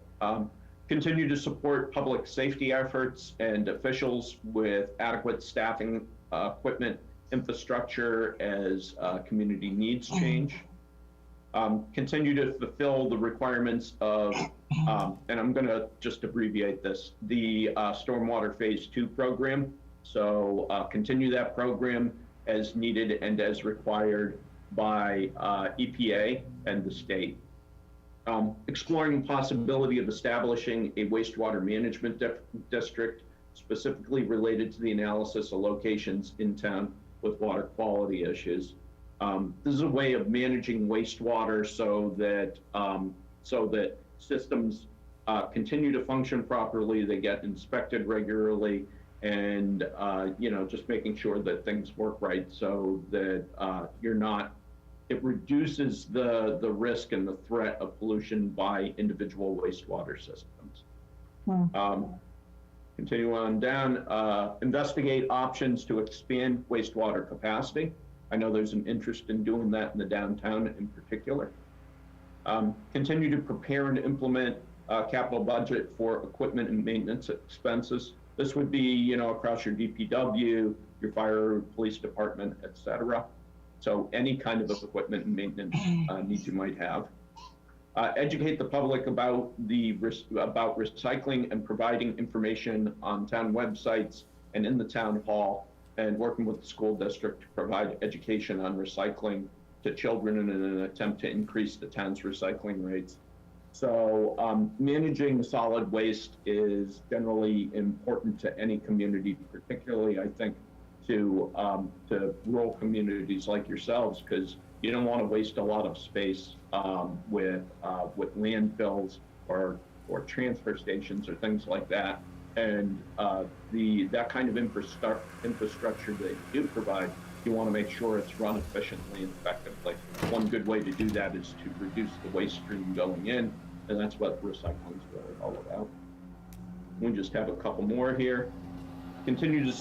Continue to support public safety efforts and officials with adequate staffing, equipment, infrastructure as community needs change. Continue to fulfill the requirements of, and I'm going to just abbreviate this, the Stormwater Phase 2 program. So continue that program as needed and as required by EPA and the state. Exploring the possibility of establishing a wastewater management district specifically related to the analysis of locations in town with water quality issues. This is a way of managing wastewater so that systems continue to function properly, they get inspected regularly, and just making sure that things work right so that it reduces the risk and the threat of pollution by individual wastewater systems. Continue on down, investigate options to expand wastewater capacity. I know there's an interest in doing that in the downtown in particular. Continue to prepare and implement a capital budget for equipment and maintenance expenses. This would be, across your DPW, your fire, police department, et cetera. So any kind of equipment and maintenance needs you might have. Educate the public about about recycling and providing information on town websites and in the town hall, and working with the school district to provide education on recycling to children in an attempt to increase the town's recycling rates. So managing solid waste is generally important to any community, particularly I think to rural communities like yourselves, because you don't want to waste a lot of space with landfills or transfer stations or things like that. And that kind of infrastructure that you provide, you want to make sure it's run efficiently and effectively. One good way to do that is to reduce the waste stream going in, and that's what recycling is really all about. We just have a couple more here. Continue to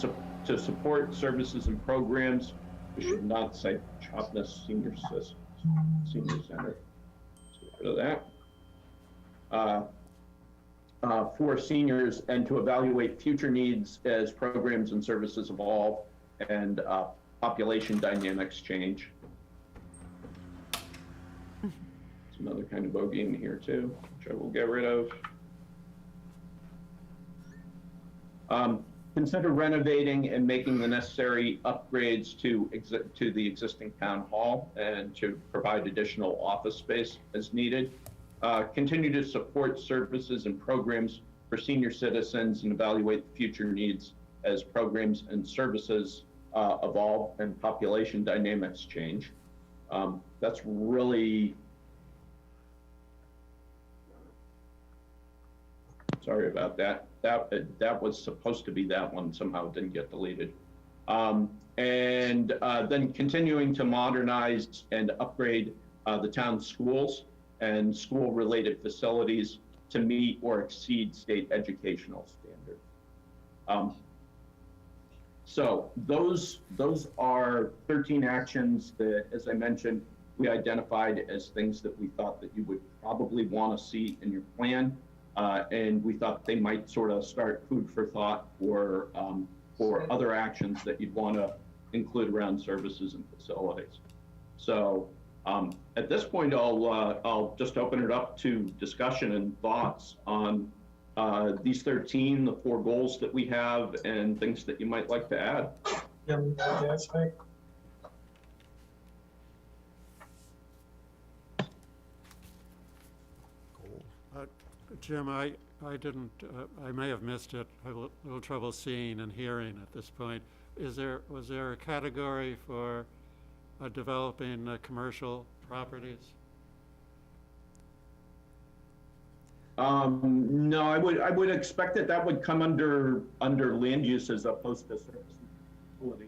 support services and programs. We should not say Chopness Senior Center. Let's get rid of that. For seniors, and to evaluate future needs as programs and services evolve and population dynamics change. There's another kind of bogey in here too, which I will get rid of. Consider renovating and making the necessary upgrades to the existing town hall and to provide additional office space as needed. Continue to support services and programs for senior citizens and evaluate the future needs as programs and services evolve and population dynamics change. That's really, sorry about that. That was supposed to be that one, somehow it didn't get deleted. Then continuing to modernize and upgrade the town's schools and school-related facilities to meet or exceed state educational standards. So those are 13 actions that, as I mentioned, we identified as things that we thought that you would probably want to see in your plan. And we thought they might sort of start food for thought for other actions that you'd want to include around services and facilities. So at this point, I'll just open it up to discussion and thoughts on these 13, the 4 goals that we have, and things that you might like to add. Jim, I didn't, I may have missed it. I have a little trouble seeing and hearing at this point. Was there a category for developing commercial properties? No, I would expect that would come under land use as opposed to service and facility.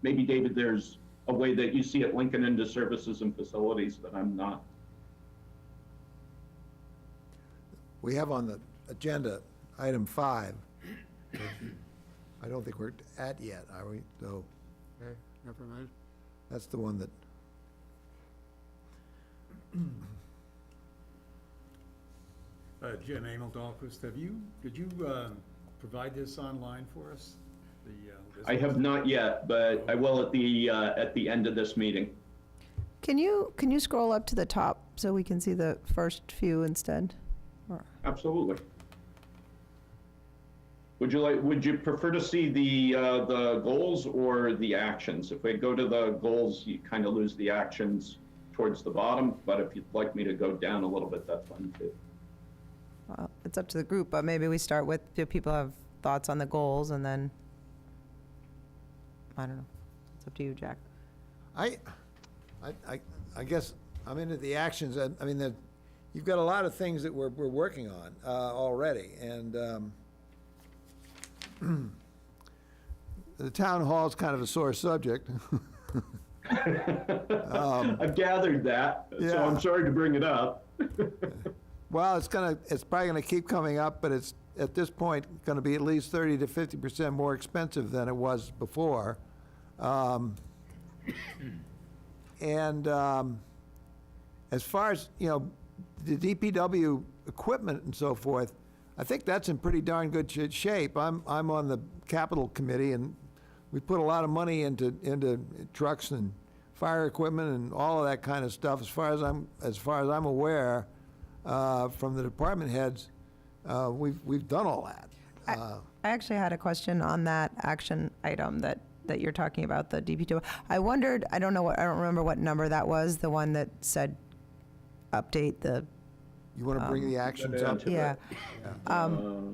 Maybe, David, there's a way that you see it linking into services and facilities that I'm not. We have on the agenda, item 5. I don't think we're at yet, are we? So Okay, never mind. that's the one that, Jim Emil Dahlquist, did you provide this online for us? I have not yet, but I will at the end of this meeting. Can you scroll up to the top so we can see the first few instead? Absolutely. Would you prefer to see the goals or the actions? If we go to the goals, you kind of lose the actions towards the bottom, but if you'd like me to go down a little bit, that's fine too. Well, it's up to the group, but maybe we start with, do people have thoughts on the goals, and then, I don't know. It's up to you, Jack. I guess I'm into the actions. I mean, you've got a lot of things that we're working on already, and the town hall is kind of a sore subject. I've gathered that, so Yeah. I'm sorry to bring it up. Well, it's probably gonna keep coming up, but it's, at this point, gonna be at least 30 to 50% more expensive than it was before. as far as, you know, the DPW equipment and so forth, I think that's in pretty darn good shape. I'm on the capital committee, and we put a lot of money into trucks and fire equipment and all of that kind of stuff. As far as I'm aware, from the department heads, we've done all that. I actually had a question on that action item that you're talking about, the DPW. I wondered, I don't remember what number that was, the one that said update the, You want to bring the actions up? yeah.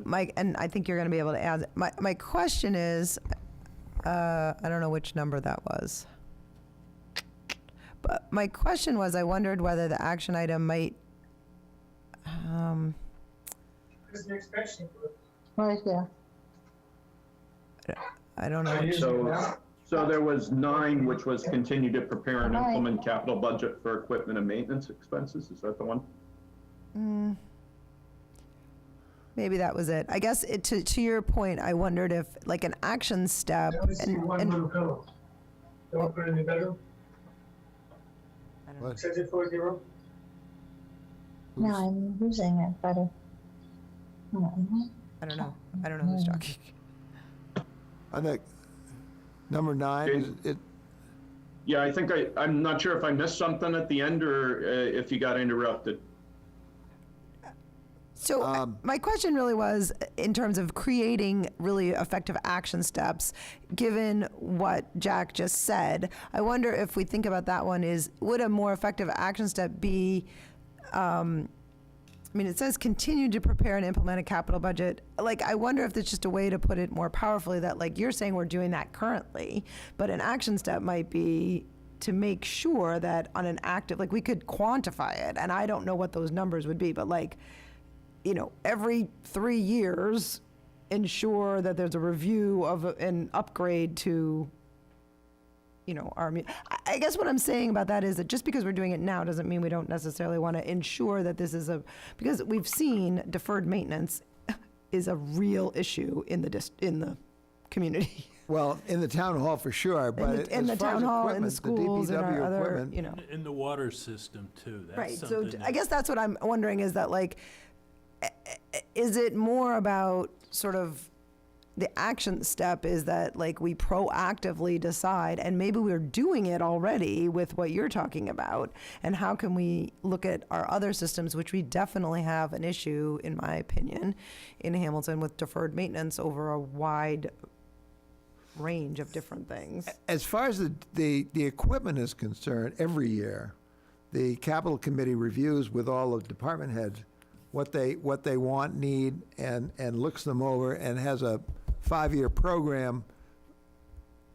Mike, and I think you're going to be able to add, my question is, I don't know which number that was. But my question was, I wondered whether the action item might, Right there. I don't know. So there was 9, which was continue to prepare and Right. implement capital budget for equipment and maintenance expenses. Is that the one? Maybe that was it. I guess to your point, I wondered if like an action step and pillow. Don't put it in the bedroom. What? Says it 40. No, I'm using it, but I don't know. I don't know who's talking. I think number 9 is it. Yeah, I think I'm not sure if I missed something at the end or if you got interrupted. So my question really was, in terms of creating really effective action steps, given what Jack just said, I wonder if we think about that one would a more effective action step be, I mean, it says continue to prepare and implement a capital budget. Like, I wonder if there's just a way to put it more powerfully that, like, you're saying we're doing that currently, but an action step might be to make sure that on an active, like, we could quantify it, and I don't know what those numbers would be, but like, you know, every 3 years, ensure that there's a review of an upgrade to, you know, I guess what I'm saying about that is that just because we're doing it now doesn't mean we don't necessarily want to ensure that this is because we've seen deferred maintenance is a real issue in the community. Well, in the town hall for sure, but In the as far as town hall, in the equipment, schools, and our DPW other, equipment, you know. In the water system too, that's Right, so something I guess that's what I'm wondering is that, like, is it more about sort of the action step is that, like, we proactively decide, and maybe we're doing it already with what you're talking about, and how can we look at our other systems, which we definitely have an issue, in my opinion, in Hamilton with deferred maintenance over a wide range of different things. as far as the equipment is concerned, every year, the capital committee reviews with all the department heads what they want, need, and looks them over and has a 5-year program.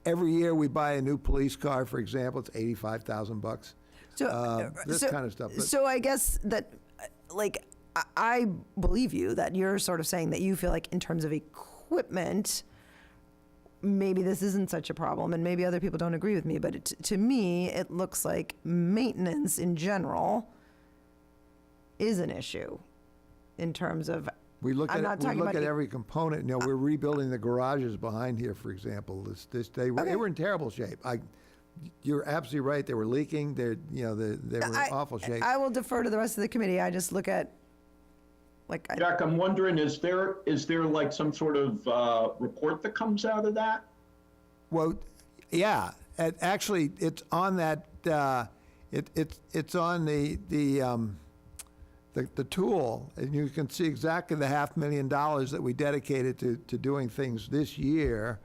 Every year we buy a new police car, for example, it's $85,000. This kind of stuff. But So I guess that, like, I believe you that you're sort of saying that you feel like in terms of equipment, maybe this isn't such a problem, and maybe other people don't agree with me, but to me, it looks like maintenance in general is an issue in terms of, we look I'm at not we talking look about at every component. You know, we're rebuilding the garages behind here, for example. They were in terrible shape. You're absolutely right. They were leaking. They were in awful shape. I will defer to the rest of the committee. I just look at, like, Jack, I'm wondering, is there like some sort of report that comes out of that? Well, yeah. Actually, it's on that. It's on the tool, and you can see exactly the $500,000 that we dedicated to doing things this year,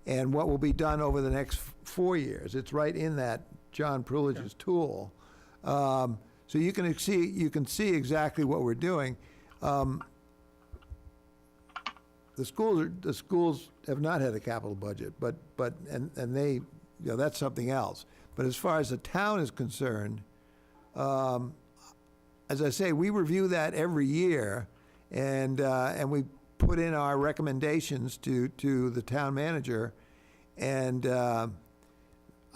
and what will be done over the next 4 years. It's right in that John Prulage's tool, so you can see exactly what we're doing. The schools have not had a capital budget, but they, that's something else. But as far as the town is concerned, as I say, we review that every year, and we put in our recommendations to the town manager, and I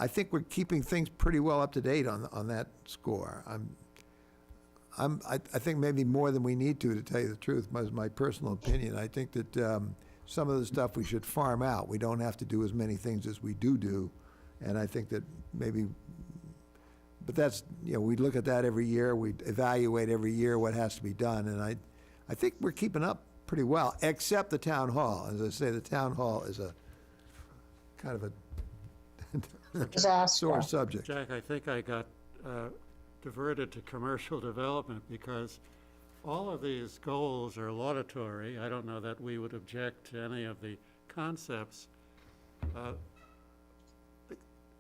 think we're keeping things pretty well up to date on that score. I think maybe more than we need to tell you the truth, is my personal opinion. I think that some of the stuff we should farm out. We don't have to do as many things as we do, and I think that maybe But that's, we look at that every year, we evaluate every year what has to be done, and I think we're keeping up pretty well, except the town hall. As I say, the town hall is a kind of a Disaster. sore subject. Jack, I think I got diverted to commercial development because all of these goals are laudatory. I don't know that we would object to any of the concepts. The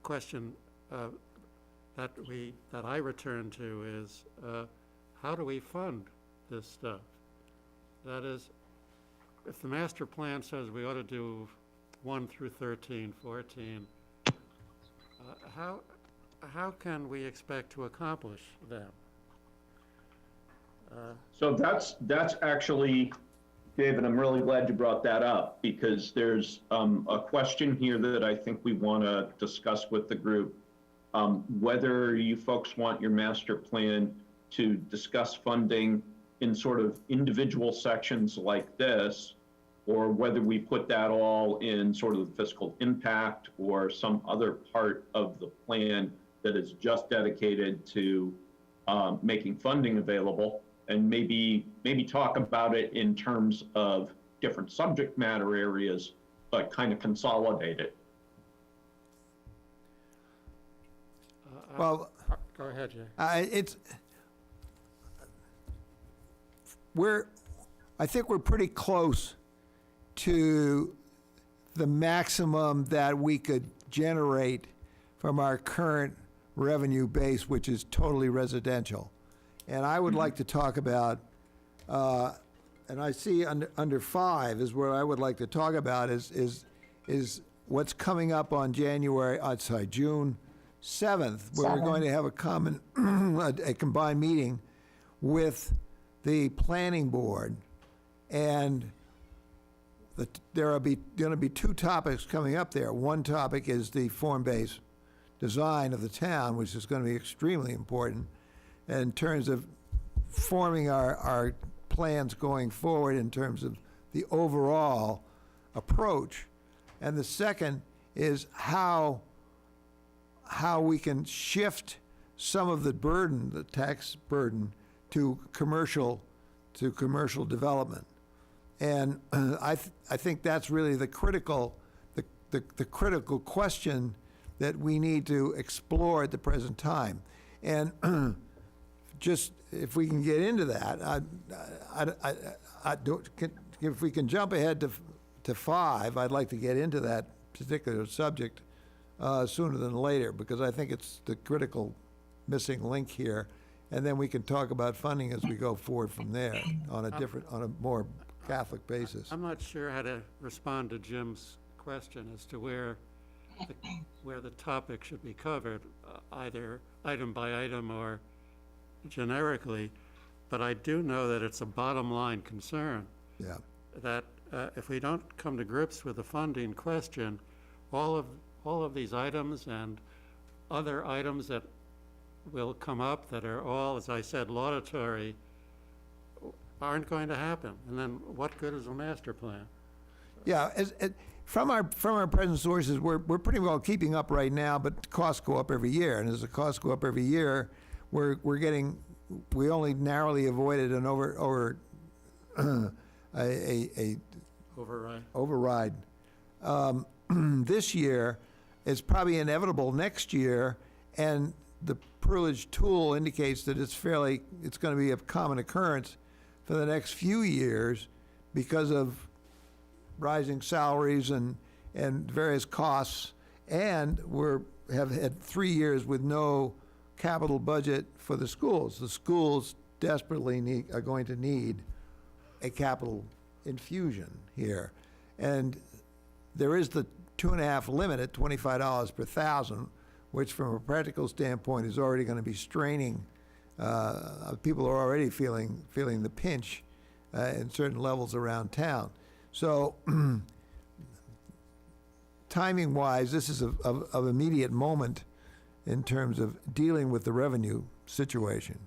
question that I return to is, how do we fund this stuff? That is, if the master plan says we ought to do 1 through 13, 14, how can we expect to accomplish them? So that's actually, David, I'm really glad you brought that up, because there's a question here that I think we want to discuss with the group. Whether you folks want your master plan to discuss funding in sort of individual sections like this, or whether we put that all in sort of the fiscal impact or some other part of the plan that is just dedicated to making funding available, and maybe talk about it in terms of different subject matter areas, but kind of consolidate it. Well, Go ahead, Jay. I think we're pretty close to the maximum that we could generate from our current revenue base, which is totally residential. And I would like to talk about, and I see under 5 is where I would like to talk about is what's coming up on June 7th, where we're going to have a combined meeting with the planning board, and there are going to be 2 topics coming up there. One topic is the form-based design of the town, which is going to be extremely important in terms of forming our plans going forward in terms of the overall approach. And the second is how we can shift some of the burden, the tax burden, to commercial development. And I think that's really the critical question that we need to explore at the present time. And just if we can get into that, if we can jump ahead to 5, I'd like to get into that particular subject sooner than later, because I think it's the critical missing link here. And then we can talk about funding as we go forward from there on a more Catholic basis. I'm not sure how to respond to Jim's question as to where the topic should be covered, either item by item or generically, but I do know that it's a bottom line concern. Yeah. That if we don't come to grips with the funding question, all of these items and other items that will come up that are all, as I said, laudatory, aren't going to happen. And then what good is a master plan? Yeah, from our present sources, we're pretty well keeping up right now, but costs go up every year, and as the costs go up every year, we only narrowly avoided an override. This year is probably inevitable next year, and the privilege tool indicates that it's going to be a common occurrence for the next few years because of rising salaries and various costs, and have had 3 years with no capital budget for the schools. The schools desperately are going to need a capital infusion here. And there is the 2.5 limit at $25 per thousand, which from a practical standpoint is already going to be straining. People are already feeling the pinch in certain levels around town. So timing-wise, this is of immediate moment in terms of dealing with the revenue situation.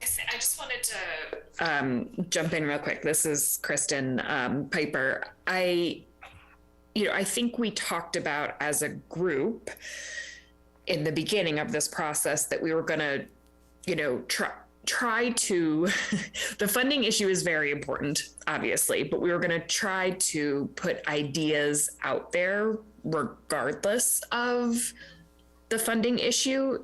I just wanted to jump in real quick. This is Kristen Piper. I think we talked about as a group in the beginning of this process that we were going to, try to, the funding issue is very important, obviously, but we were going to try to put ideas out there regardless of the funding issue,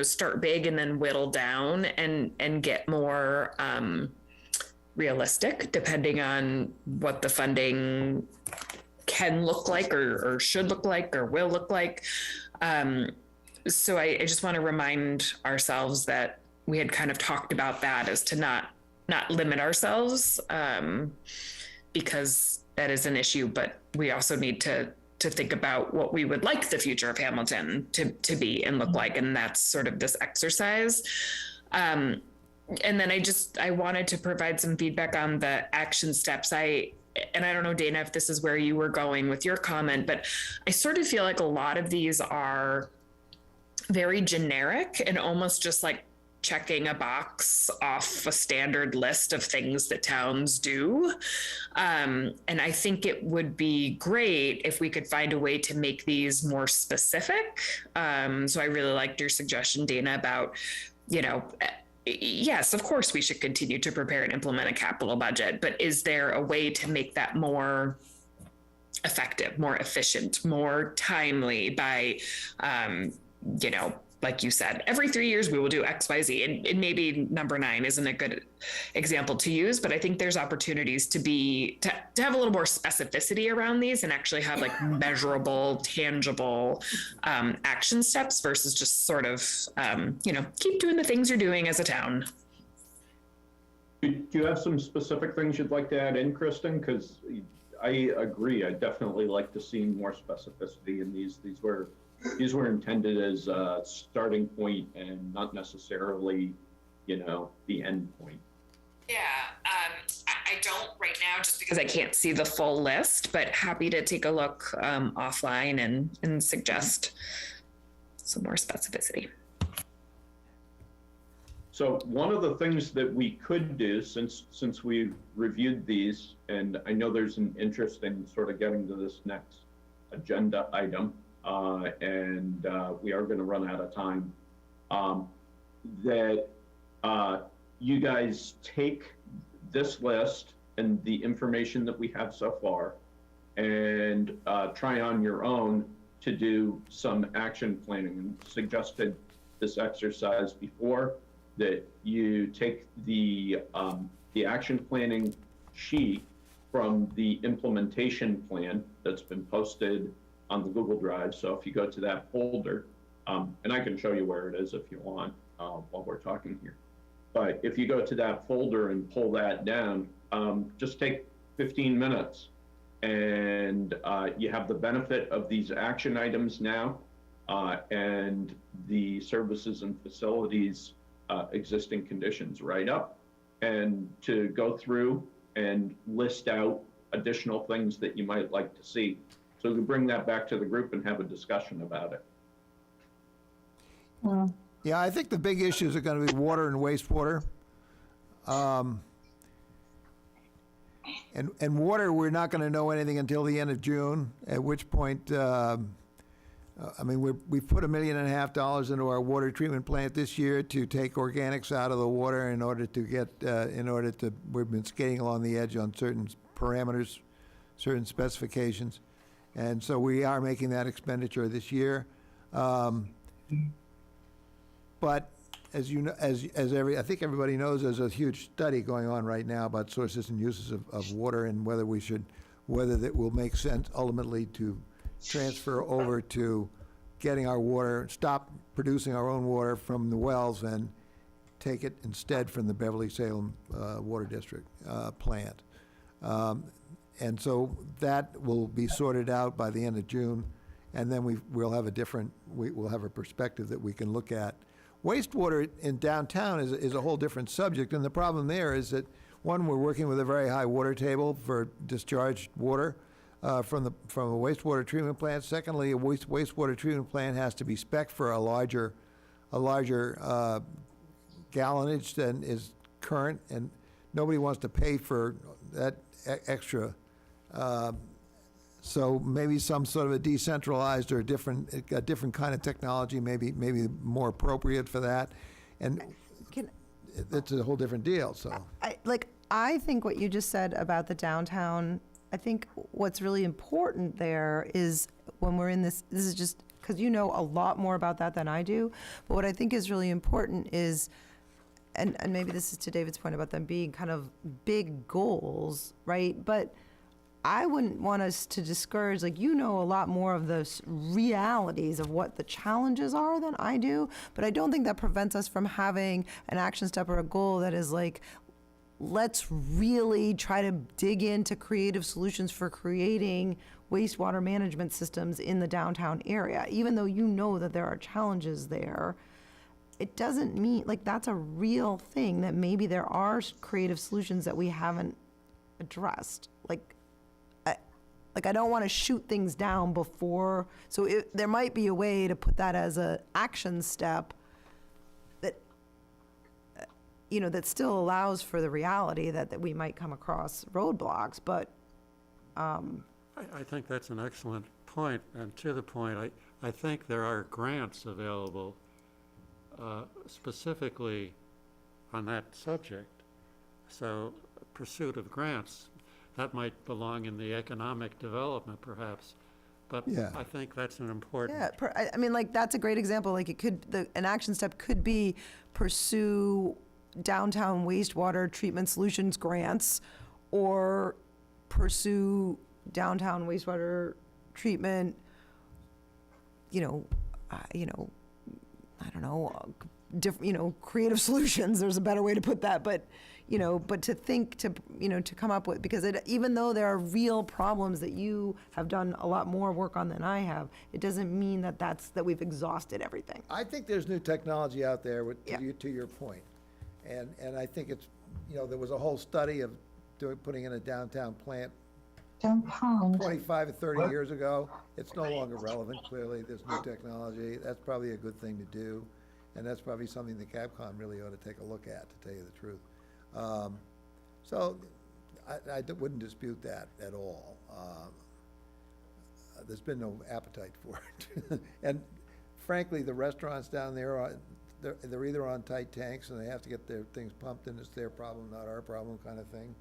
start big and then whittle down and get more realistic depending on what the funding can look like or should look like or will look like. So I just want to remind ourselves that we had kind of talked about that as to not limit ourselves, because that is an issue, but we also need to think about what we would like the future of Hamilton to be and look like. And that's sort of this exercise. And then I wanted to provide some feedback on the action steps. And I don't know, Dana, if this is where you were going with your comment, but I sort of feel like a lot of these are very generic and almost just like checking a box off a standard list of things that towns do. And I think it would be great if we could find a way to make these more specific. So I really liked your suggestion, Dana, about, yes, of course we should continue to prepare and implement a capital budget, but is there a way to make that more effective, more efficient, more timely by, like you said, every 3 years we will do X, Y, Z. And maybe number 9 isn't a good example to use, but I think there's opportunities to have a little more specificity around these and actually have like measurable, tangible action steps versus just sort of, keep doing the things you're doing as a town. Do you have some specific things you'd like to add in, Kristen? Because I agree. I definitely like to see more specificity in these. These were intended as a starting point and not necessarily, the end point. Yeah, I don't right now just because I can't see the full list, but happy to take a look offline and suggest some more specificity. So one of the things that we could do, since we reviewed these, and I know there's an interest in sort of getting to this next agenda item, and we are going to run out of time, that you guys take this list and the information that we have so far and try on your own to do some action planning. And suggested this exercise before, that you take the action planning sheet from the implementation plan that's been posted on the Google Drive. So if you go to that folder, and I can show you where it is if you want while we're talking here. But if you go to that folder and pull that down, just take 15 minutes and you have the benefit of these action items now and the services and facilities existing conditions right up, and to go through and list out additional things that you might like to see. So we bring that back to the group and have a discussion about it. Yeah, I think the big issues are going to be water and wastewater. And water, we're not going to know anything until the end of June, at which point, we've put $1.5 million into our water treatment plant this year to take organics out of the water in order to we've been skating along the edge on certain parameters, certain specifications. And so we are making that expenditure this year. But as you know, I think everybody knows, there's a huge study going on right now about sources and uses of water and whether that will make sense ultimately to transfer over to getting our water, stop producing our own water from the wells and take it instead from the Beverly-Salem Water District plant. And so that will be sorted out by the end of June, and then we'll have a perspective that we can look at. Wastewater in downtown is a whole different subject, and the problem there is that, one, we're working with a very high water table for discharged water from a wastewater treatment plant. Secondly, a wastewater treatment plant has to be spec'd for a larger gallonage than is current, and nobody wants to pay for that extra So maybe some sort of a decentralized or a different kind of technology, maybe more appropriate for that. And it's a whole different deal, so. I think what you just said about the downtown, I think what's really important there is when we're in this is just, because you know a lot more about that than I do, but what I think is really important is, and maybe this is to David's point about them being kind of big goals, right? But I wouldn't want us to discourage, like, you know a lot more of the realities of what the challenges are than I do, but I don't think that prevents us from having an action step or a goal that is like, let's really try to dig into creative solutions for creating wastewater management systems in the downtown area. Even though you know that there are challenges there, it doesn't mean, like, that's a real thing, that maybe there are creative solutions that we haven't addressed. I don't want to shoot things down before, so there might be a way to put that as an action step that, that still allows for the reality that we might come across roadblocks, but. I think that's an excellent point, and to the point, I think there are grants available specifically on that subject. So pursuit of grants, that might belong in the economic development perhaps, but Yeah. I think that's an important. Yeah, I mean, like, that's a great example. Like, an action step could be pursue downtown wastewater treatment solutions grants, or pursue downtown wastewater treatment, I don't know, creative solutions. There's a better way to put that, but to think to come up with, because even though there are real problems that you have done a lot more work on than I have, it doesn't mean that we've exhausted everything. I think there's new technology out there Yeah. to your point. And I think it's, there was a whole study of putting in a downtown plant Don't pond. 25 or 30 years ago. It's no longer relevant, clearly. There's new technology. That's probably a good thing to do. And that's probably something that Capcom really ought to take a look at, to tell you the truth. So I wouldn't dispute that at all. There's been no appetite for it. And frankly, the restaurants down there, they're either on tight tanks and they have to get their things pumped, and it's their problem, not our problem, kind of thing.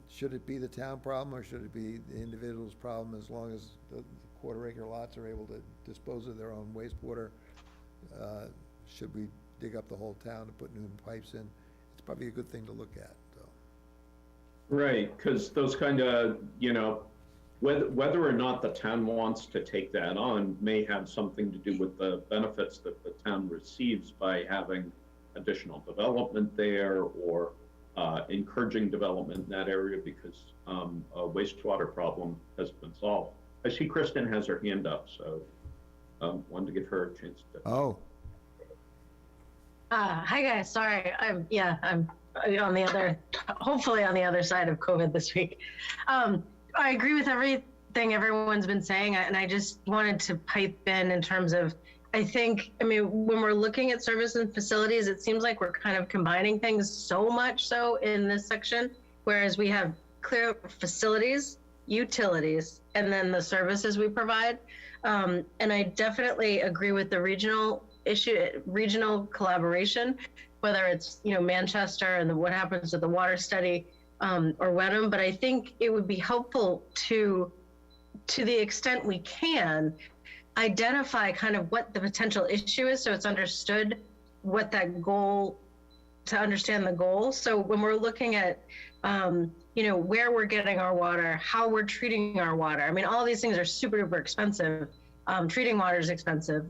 Should it be the town problem, or should it be the individual's problem, as long as the quarter-acre lots are able to dispose of their own wastewater? Should we dig up the whole town and put new pipes in? It's probably a good thing to look at, so. Right, because those kind of, whether or not the town wants to take that on may have something to do with the benefits that the town receives by having additional development there, or encouraging development in that area, because a wastewater problem has been solved. I see Kristen has her hand up, so wanted to give her a chance to. Oh. Hi guys, sorry, I'm on the other, hopefully on the other side of COVID this week. I agree with everything everyone's been saying, and I just wanted to pipe in terms of, when we're looking at service and facilities, it seems like we're kind of combining things so much so in this section, whereas we have clear facilities, utilities, and then the services we provide. And I definitely agree with the regional collaboration, whether it's, Manchester and what happens with the water study, or Wenham, but I think it would be helpful to the extent we can, identify kind of what the potential issue is, so it's understood what that goal, to understand the goal. So when we're looking at, where we're getting our water, how we're treating our water, all these things are super duper expensive. Treating water is expensive.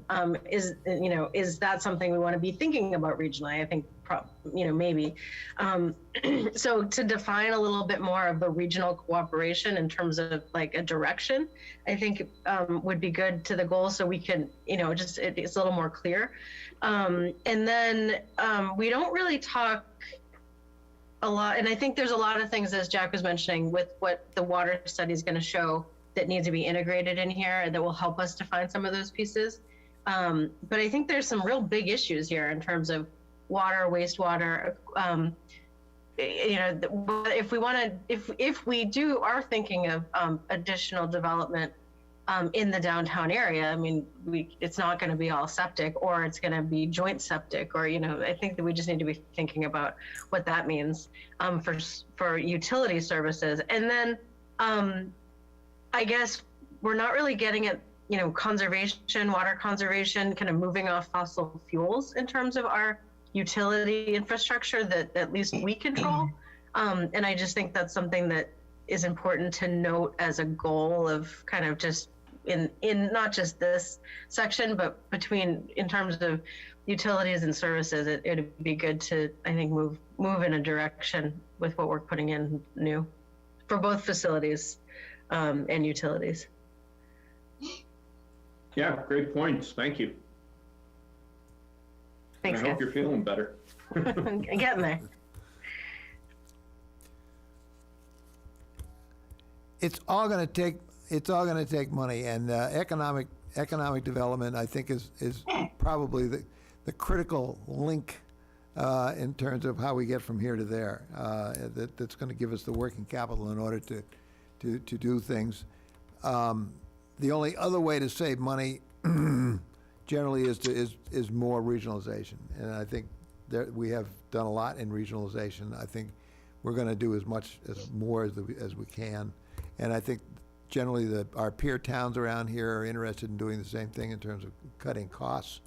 Is that something we want to be thinking about regionally? I think, maybe. So to define a little bit more of the regional cooperation in terms of like a direction, I think would be good to the goal, so we can, it's a little more clear. And then we don't really talk a lot, and I think there's a lot of things, as Jack was mentioning, with what the water study is going to show that need to be integrated in here, and that will help us define some of those pieces. But I think there's some real big issues here in terms of water, wastewater, if we want to, if we are thinking of additional development in the downtown area, I mean, it's not going to be all septic, or it's going to be joint septic, or I think that we just need to be thinking about what that means for utility services. And then I guess we're not really getting at conservation, water conservation, kind of moving off fossil fuels in terms of our utility infrastructure that at least we control. And I just think that's something that is important to note as a goal of kind of just in not just this section, but in terms of utilities and services, it'd be good to, I think, move in a direction with what we're putting in new for both facilities and utilities. Yeah, great points. Thank you. Thanks, I hope guys. you're feeling better. Getting there. It's all going to take money, and economic development, I think, is probably the critical link in terms of how we get from here to there. That's going to give us the working capital in order to do things. The only other way to save money generally is more regionalization, and I think that we have done a lot in regionalization. I think we're going to do as more as we can, and I think generally our peer towns around here are interested in doing the same thing in terms of cutting costs.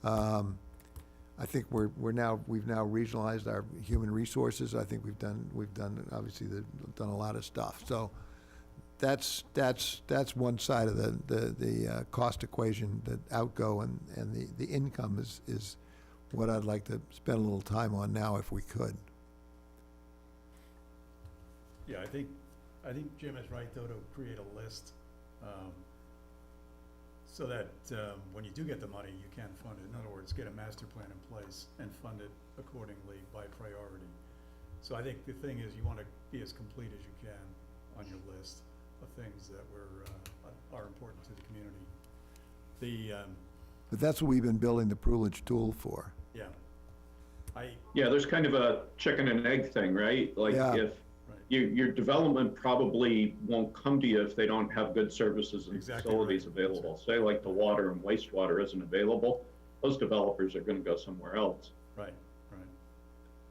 I think we've now regionalized our human resources. I think we've done obviously done a lot of stuff. So that's one side of the cost equation, that outgo and the income is what I'd like to spend a little time on now if we could. Yeah, I think Jim is right, though, to create a list, so that when you do get the money, you can fund it. In other words, get a master plan in place and fund it accordingly by priority. So I think the thing is, you want to be as complete as you can on your list of things that are important to the community. But that's what we've been building the Prulage tool for. Yeah. Yeah, there's kind of a chicken and egg thing, right? Like Yeah. if your development probably won't come to you if they don't have good services and facilities available. Say like the water and wastewater isn't available, those developers are going to go somewhere else. Right.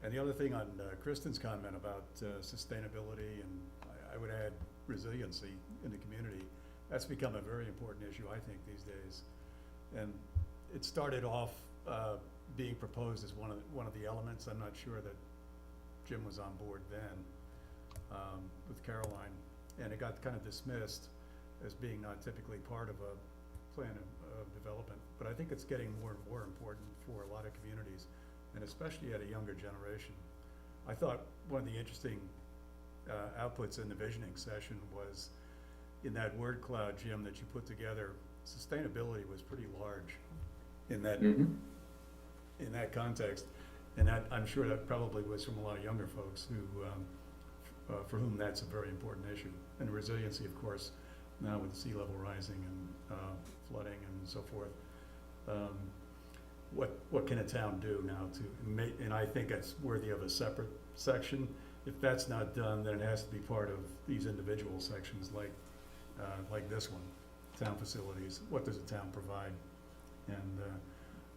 And the other thing on Kristen's comment about sustainability, and I would add resiliency in the community, that's become a very important issue, I think, these days. And it started off being proposed as one of the elements. I'm not sure that Jim was on board then with Caroline, and it got kind of dismissed as being not typically part of a plan of development. But I think it's getting more and more important for a lot of communities, and especially at a younger generation. I thought one of the interesting outputs in the visioning session was in that word cloud, Jim, that you put together. Sustainability was pretty large in that in that context, and that I'm sure that probably was from a lot of younger folks who for whom that's a very important issue. And resiliency, of course, now with sea level rising and flooding and so forth. What can a town do now and I think it's worthy of a separate section. If that's not done, then it has to be part of these individual sections like this one, town facilities. What does a town provide? And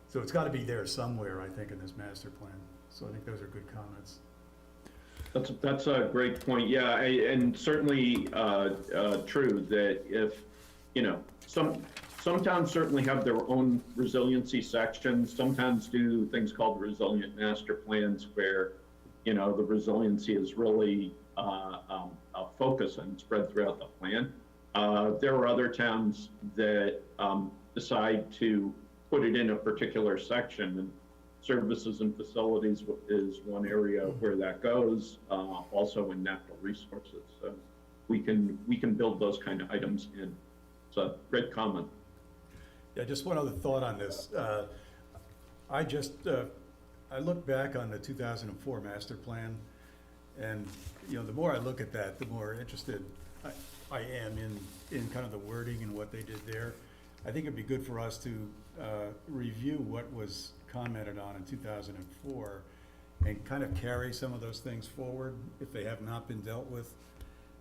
so it's got to be there somewhere, I think, in this master plan. So I think those are good comments. That's a great point. Yeah, and certainly true that if, some towns certainly have their own resiliency sections. Some towns do things called resilient master plans where, the resiliency is really a focus and spread throughout the plan. There are other towns that decide to put it in a particular section, and services and facilities is one area where that goes, also in natural resources. So we can build those kind of items in. So great comment. Yeah, just one other thought on this. I look back on the 2004 master plan, and the more I look at that, the more interested I am in kind of the wording and what they did there. I think it'd be good for us to review what was commented on in 2004 and kind of carry some of those things forward if they have not been dealt with.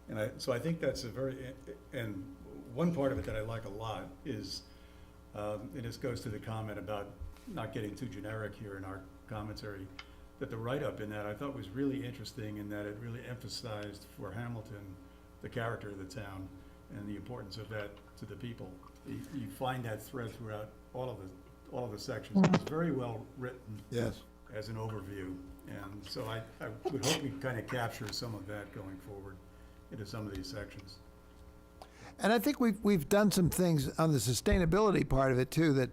And so I think that's and one part of it that I like a lot is, and this goes to the comment about not getting too generic here in our commentary, that the write-up in that I thought was really interesting in that it really emphasized for Hamilton the character of the town and the importance of that to the people. You find that thread throughout all of the sections. It's very well written. Yes. As an overview, and so I would hope we kind of capture some of that going forward into some of these sections. And I think we've done some things on the sustainability part of it too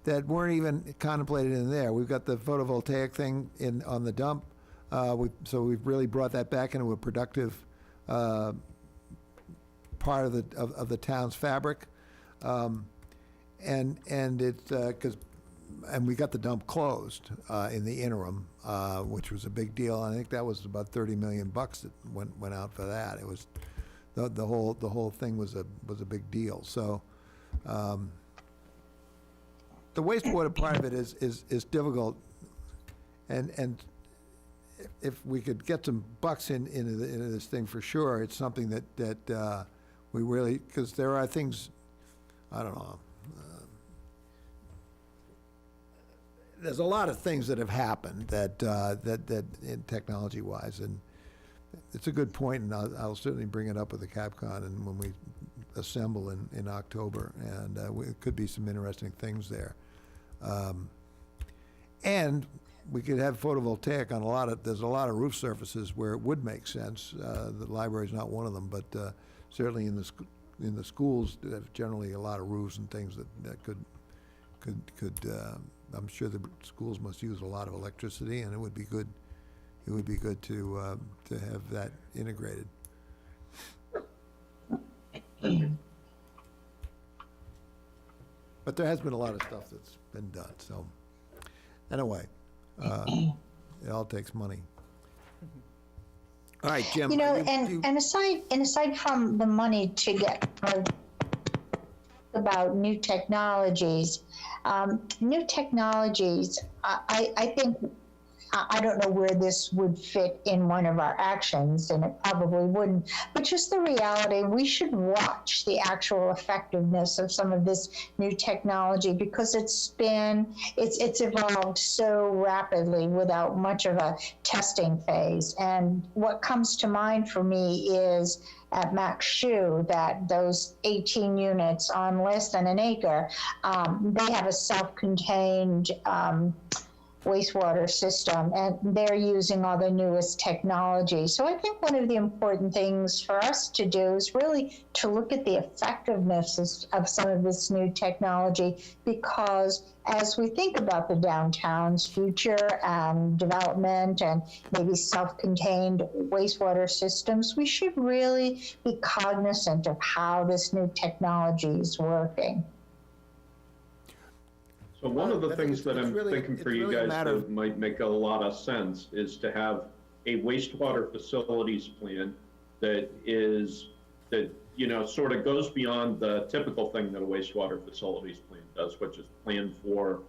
that weren't even contemplated in there. We've got the photovoltaic thing on the dump, so we've really brought that back into a productive part of the town's fabric, and it's and we got the dump closed in the interim, which was a big deal. I think that was about $30 million that went out for that. It was the whole thing was a big deal. So the wastewater part of it is difficult, and if we could get some bucks into this thing for sure, it's something that we really, because there are things, I don't know. There's a lot of things that have happened that in technology-wise, and it's a good point, and I'll certainly bring it up with the Capcom and when we assemble in October, and it could be some interesting things there. And we could have photovoltaic on there's a lot of roof surfaces where it would make sense. The library's not one of them, but certainly in the schools, there's generally a lot of roofs and things that could I'm sure the schools must use a lot of electricity, and it would be good. It would be good to have that integrated. But there has been a lot of stuff that's been done. So anyway, it all takes money. All right, Jim. You know, and aside from the money to get about new technologies, I think, I don't know where this would fit in one of our actions, and it probably wouldn't, but just the reality, we should watch the actual effectiveness of some of this new technology, because it's evolved so rapidly without much of a testing phase. And what comes to mind for me is at Max Shoe, that those 18 units on less than an acre, they have a self-contained wastewater system, and they're using all the newest technology. So I think one of the important things for us to do is really to look at the effectiveness of some of this new technology, because as we think about the downtown's future and development and maybe self-contained wastewater systems, we should really be cognizant of how this new technology is working. So one of the things that I'm really- thinking for it's you really a guys matter that of- might make a lot of sense is to have a wastewater facilities plan that sort of goes beyond the typical thing that a wastewater facilities plan does, which is plan for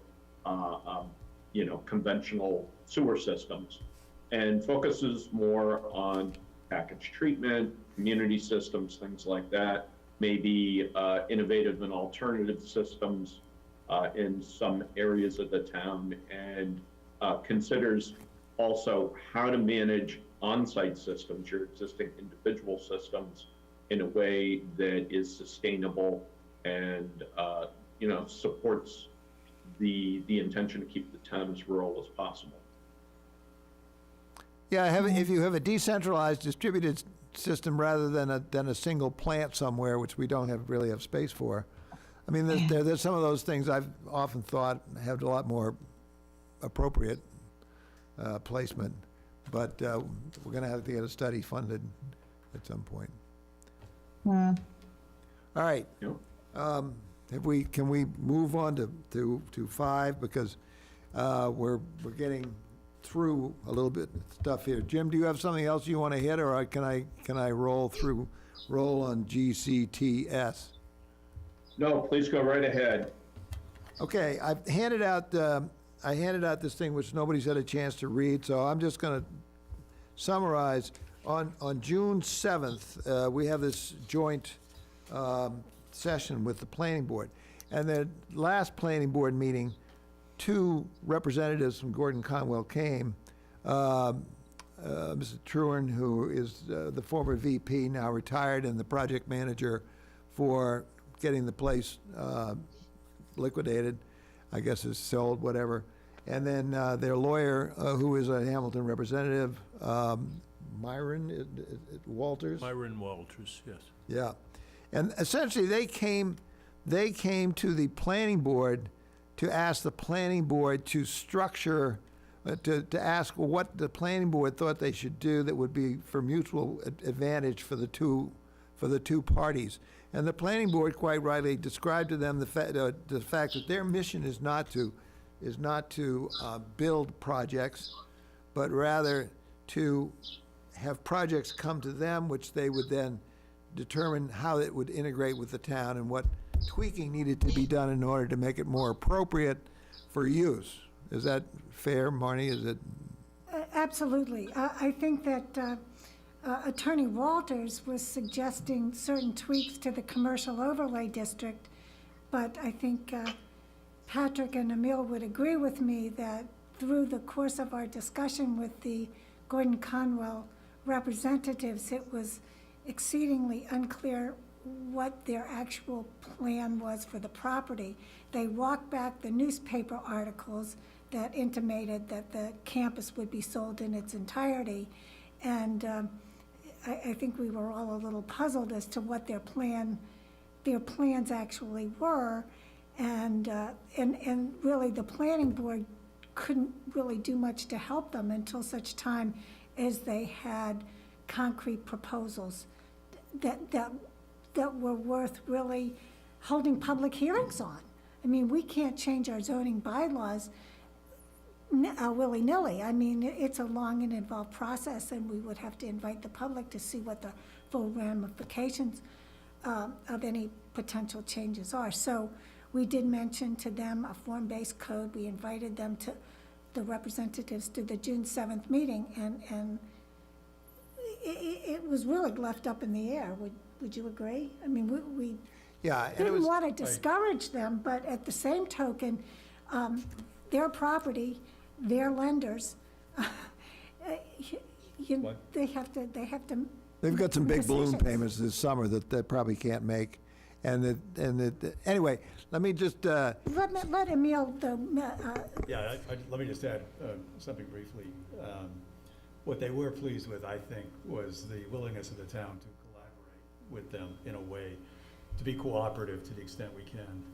conventional sewer systems, and focuses more on package treatment, community systems, things like that, maybe innovative and alternative systems in some areas of the town, and considers also how to manage on-site systems, your existing individual systems, in a way that is sustainable and supports the intention to keep the town as rural as possible. Yeah, if you have a decentralized, distributed system rather than a single plant somewhere, which we don't really have space for. I mean, there's some of those things I've often thought have a lot more appropriate placement, but we're going to have to get a study funded at some point. All right. Yep. Can we move on to 5, because we're getting through a little bit of stuff here. Jim, do you have something else you want to hit, or can I roll on GCTS? No, please go right ahead. Okay, I've handed out I handed out this thing which nobody's had a chance to read, so I'm just gonna summarize. On June 7th, we have this joint session with the planning board. And the last planning board meeting, 2 representatives from Gordon Conwell came. Mr. Truan, who is the former VP, now retired, and the project manager for getting the place liquidated, I guess is sold, whatever. And then their lawyer, who is a Hamilton representative, Myron Walters? Myron Walters, yes. Yeah. And essentially, they came to the planning board to ask the planning board to structure, to ask what the planning board thought they should do that would be for mutual advantage for the two parties. And the planning board quite rightly described to them the fact that their mission is not to build projects, but rather to have projects come to them, which they would then determine how it would integrate with the town and what tweaking needed to be done in order to make it more appropriate for use. Is that fair, Marnie? Is it? Absolutely. I think that Attorney Walters was suggesting certain tweaks to the commercial overlay district, but I think Patrick and Emil would agree with me that through the course of our discussion with the Gordon Conwell representatives, it was exceedingly unclear what their actual plan was for the property. They walked back the newspaper articles that intimated that the campus would be sold in its entirety. And I think we were all a little puzzled as to what their plans actually were. And really the planning board couldn't really do much to help them until such time as they had concrete proposals that were worth really holding public hearings on. I mean, we can't change our zoning bylaws willy-nilly. I mean, it's a long and involved process, and we would have to invite the public to see what the full ramifications of any potential changes are. So we did mention to them a form-based code. We invited them to, the representatives, to the June 7th meeting, and it was really left up in the air. Would you agree? I mean, we Yeah, and it didn't was, want to discourage them, but at the same token, their property, their lenders, they have to. they've got some big balloon decisions. payments this summer that they probably can't make. Anyway, let me just, Let Emil, Yeah, let me just add something briefly. What they were pleased with, I think, was the willingness of the town to collaborate with them in a way, to be cooperative to the extent we can,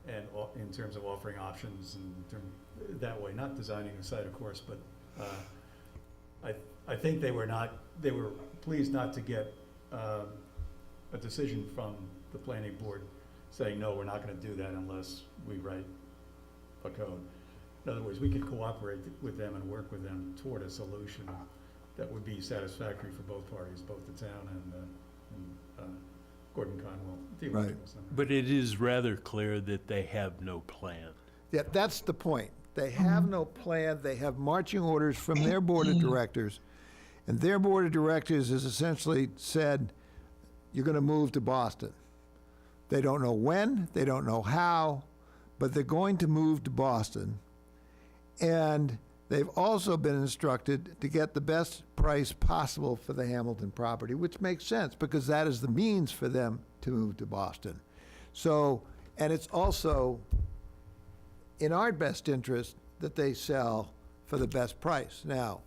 and in terms of offering options and that way, not designing the site, of course, but I think they were pleased not to get a decision from the planning board saying, no, we're not going to do that unless we write a code. In other words, we could cooperate with them and work with them toward a solution that would be satisfactory for both parties, both the town and Gordon Conwell. the Right. original center. But it is rather clear that they have no plan. yeah, that's the point. They have no plan. They have marching orders from their board of directors. And their board of directors has essentially said, you're going to move to Boston. They don't know when, they don't know how, but they're going to move to Boston. And they've also been instructed to get the best price possible for the Hamilton property, which makes sense because that is the means for them to move to Boston. So, and it's also in our best interest that they sell for the best price. Now,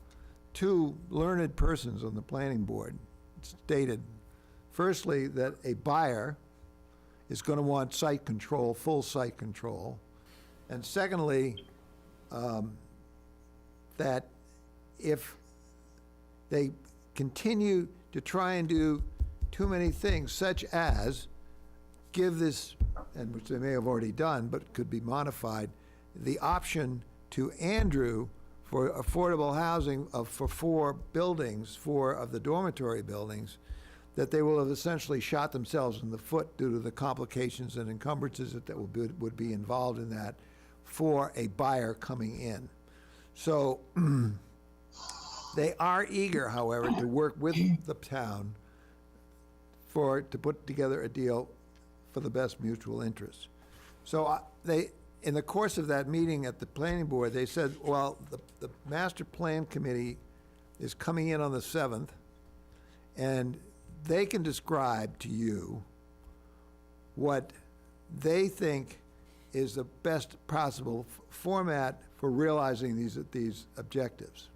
2 learned persons on the planning board stated, firstly, that a buyer is going to want site control, full site control. And secondly, that if they continue to try and do too many things, such as give this, and which they may have already done, but could be modified, the option to Andrew for affordable housing for 4 buildings, 4 of the dormitory buildings, that they will have essentially shot themselves in the foot due to the complications and encumbrances that would be involved in that for a buyer coming in. So they are eager, however, to work with the town to put together a deal for the best mutual interest. So in the course of that meeting at the planning board, they said, well, the master plan committee is coming in on the 7th, and they can describe to you what they think is the best possible format for realizing these objectives.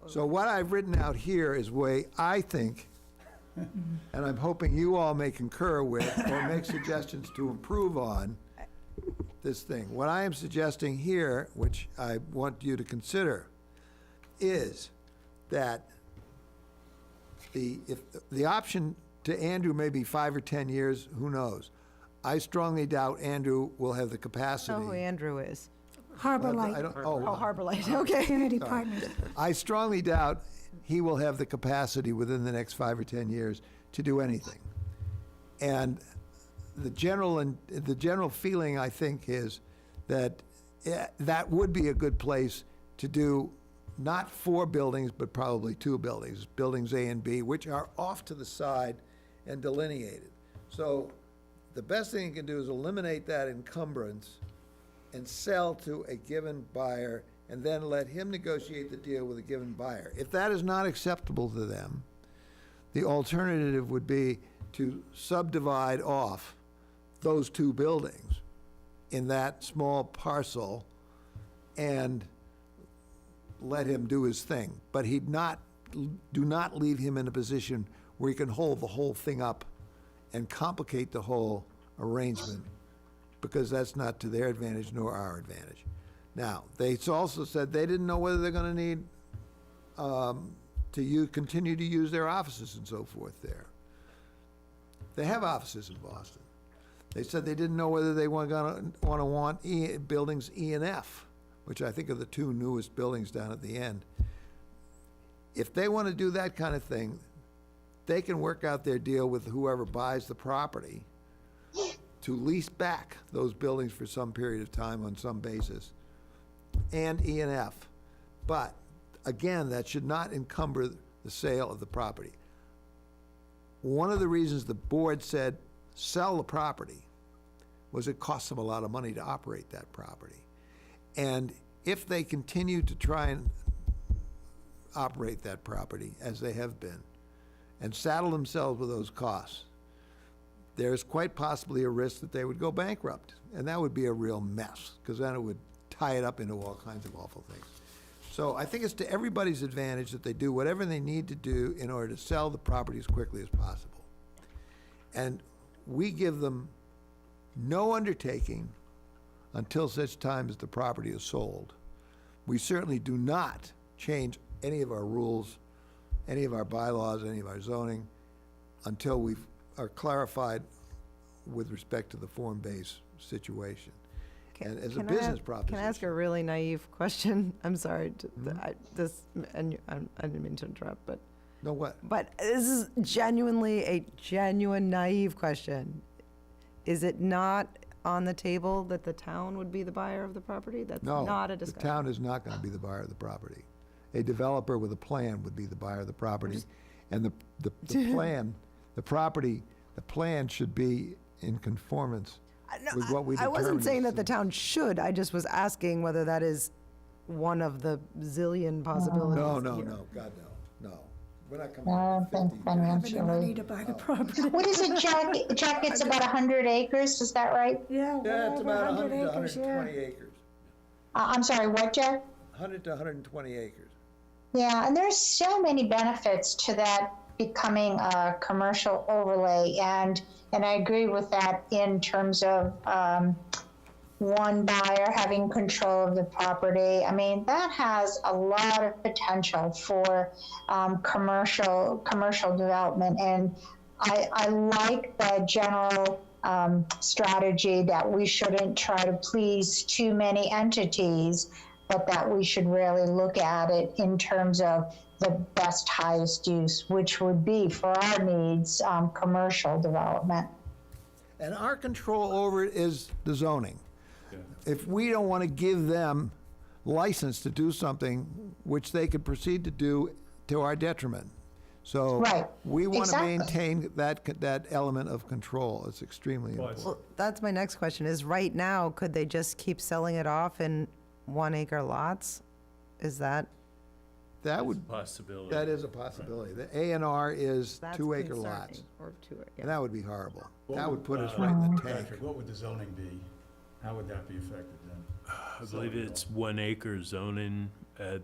So what I've written out here is way I think, and I'm hoping you all may concur with or make suggestions to improve on this thing. What I am suggesting here, which I want you to consider, is that if the option to Andrew may be 5 or 10 years, who knows? I strongly doubt Andrew will have the capacity. know who Andrew is. Harbor I Light, don't- Oh, Harbor Light, okay. Community Partners. I strongly doubt he will have the capacity within the next 5 or 10 years to do anything. And the general feeling, I think, is that that would be a good place to do not 4 buildings, but probably 2 buildings, buildings A and B, which are off to the side and delineated. So the best thing you can do is eliminate that encumbrance and sell to a given buyer, and then let him negotiate the deal with a given buyer. If that is not acceptable to them, the alternative would be to subdivide off those 2 buildings in that small parcel and let him do his thing. But do not leave him in a position where he can hold the whole thing up and complicate the whole arrangement, because that's not to their advantage nor our advantage. Now, they also said they didn't know whether they're gonna need to continue to use their offices and so forth there. They have offices in Boston. They said they didn't know whether they want buildings E and F, which I think are the 2 newest buildings down at the end. If they want to do that kind of thing, they can work out their deal with whoever buys the property to lease back those buildings for some period of time on some basis, and E and F. But again, that should not encumber the sale of the property. One of the reasons the board said sell the property was it costs them a lot of money to operate that property. And if they continue to try and operate that property, as they have been, and saddle themselves with those costs, there's quite possibly a risk that they would go bankrupt. And that would be a real mess, because then it would tie it up into all kinds of awful things. So I think it's to everybody's advantage that they do whatever they need to do in order to sell the property as quickly as possible. And we give them no undertaking until such time as the property is sold. We certainly do not change any of our rules, any of our bylaws, any of our zoning, until we are clarified with respect to the form-based situation. And as a business proposition. Can I ask a really naive question? I'm sorry, I didn't mean to interrupt, but. No, what? But this is genuinely a genuine naive question. Is it not on the table that the town would be the buyer of the property? That's not a No, the discussion. town is not going to be the buyer of the property. A developer with a plan would be the buyer of the property. And the plan should be in conformance with what we I determined. wasn't saying that the is- town should, I just was asking whether that is one of the zillion possibilities. No, here. God, no. We're not coming I up don't with think 15 Having the money financially. to buy the property. What is it, Jack? Jack, it's about 100 acres, is that right? Yeah, Yeah, it's well over about 100 100 to acres, yeah. 120 acres. I'm sorry, what, Jack? 100 to 120 acres. Yeah, and there's so many benefits to that becoming a commercial overlay, and I agree with that in terms of one buyer having control of the property. I mean, that has a lot of potential for commercial development, and I like the general strategy that we shouldn't try to please too many entities, but that we should really look at it in terms of the best, highest use, which would be, for our needs, commercial development. And our control over it is the zoning. if we don't want to give them license to do something which they could proceed to do to our detriment. So Right. we want to Exactly. maintain that element of control. It's extremely Well, important. Well, that's my next question, is right now, could they just keep selling it off in 1-acre lots? Is that? That would, Possibility. that is a possibility. The A&R is That's 2-acre concerning, lots. Or two, yeah. And that would be horrible. What That would put us uh, right in the tank. Patrick, what would the zoning be? How would that be affected then? I believe it's 1-acre zoning.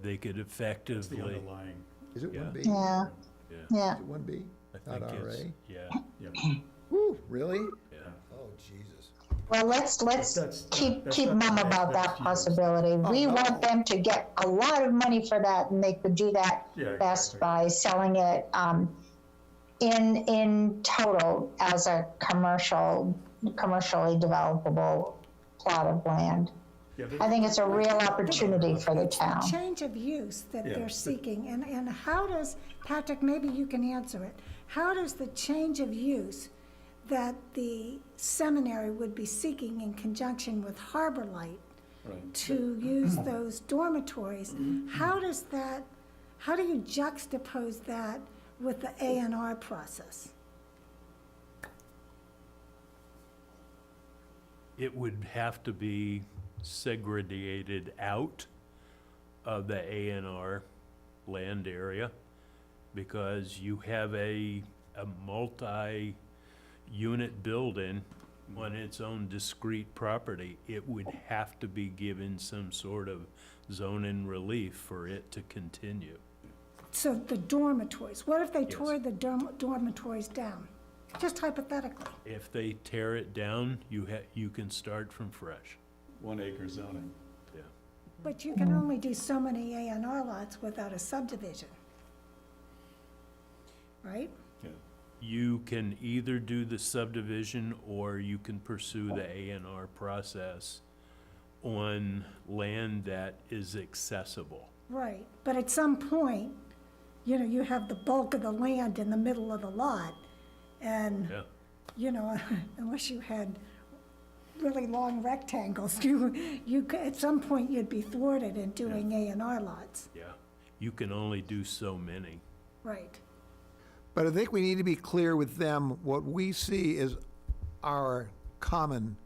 They could What's effectively. the underlying? Is it Yeah. 1B? Yeah, Yeah, yeah. Is it 1B? I Not think it's, RA? yeah, Yeah. Woo, really? yeah. Oh, Jesus. Well, let's That's- keep that's keep not mum the about that next possibility. We no. want them to get a lot of money for that, and they could do that Yeah, best exactly. by selling it in total as a commercially developable plot of land. Yeah, I think it's a real opportunity for the town. Change of use that Yeah. they're seeking, and how does, Patrick, maybe you can answer it. How does the change of use that the seminary would be seeking in conjunction with Harbor Light Right. to use those dormitories, how do you juxtapose that with the A&R process? It would have to be segregated out of the A&R land area because you have a multi-unit building on its own discrete property. It would have to be given some sort of zoning relief for it to continue. So the dormitories, what if they Yes. tore the dormitories down? Just hypothetically. If they tear it down, you can start from fresh. 1-acre zoning. Yeah. But you can only do so many A&R lots without a subdivision. Right? Yeah. You can either do the subdivision or you can pursue the A&R process on land that is accessible. Right, but at some point, you have the bulk of the land in the middle of the lot, and, Yeah. unless you had really long rectangles, at some point, you'd be thwarted in doing A&R lots. Yeah. You can only do so many. Right. But I think we need to be clear with them what we see is our common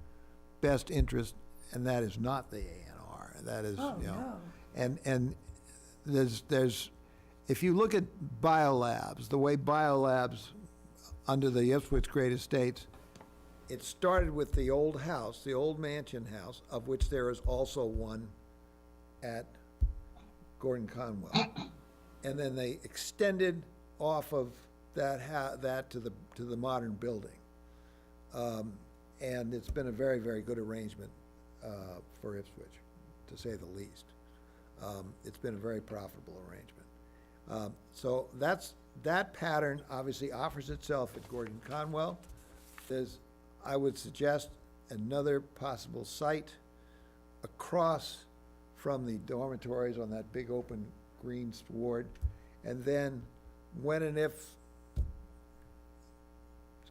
best interest, and that is not the A&R. That is, Oh, you know. no. And there's, if you look at biolabs, the way biolabs under the Ipswich Great Estates, it started with the old house, the old mansion house, of which there is also one at Gordon Conwell. And then they extended off of that to the modern building. And it's been a very, very good arrangement for Ipswich, to say the least. It's been a very profitable arrangement. So that pattern obviously offers itself at Gordon Conwell. I would suggest another possible site across from the dormitories on that big open green sward. And then when and if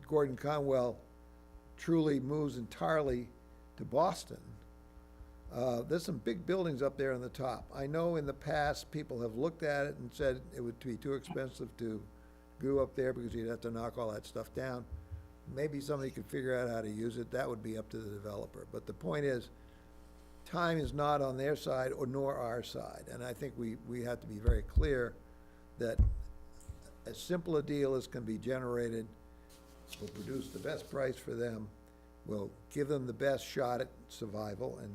Gordon Conwell truly moves entirely to Boston, there's some big buildings up there on the top. I know in the past, people have looked at it and said it would be too expensive to go up there because you'd have to knock all that stuff down. Maybe somebody could figure out how to use it. That would be up to the developer. But the point is, time is not on their side or nor our side. And I think we have to be very clear that as simple a deal as can be generated will produce the best price for them, will give them the best shot at survival and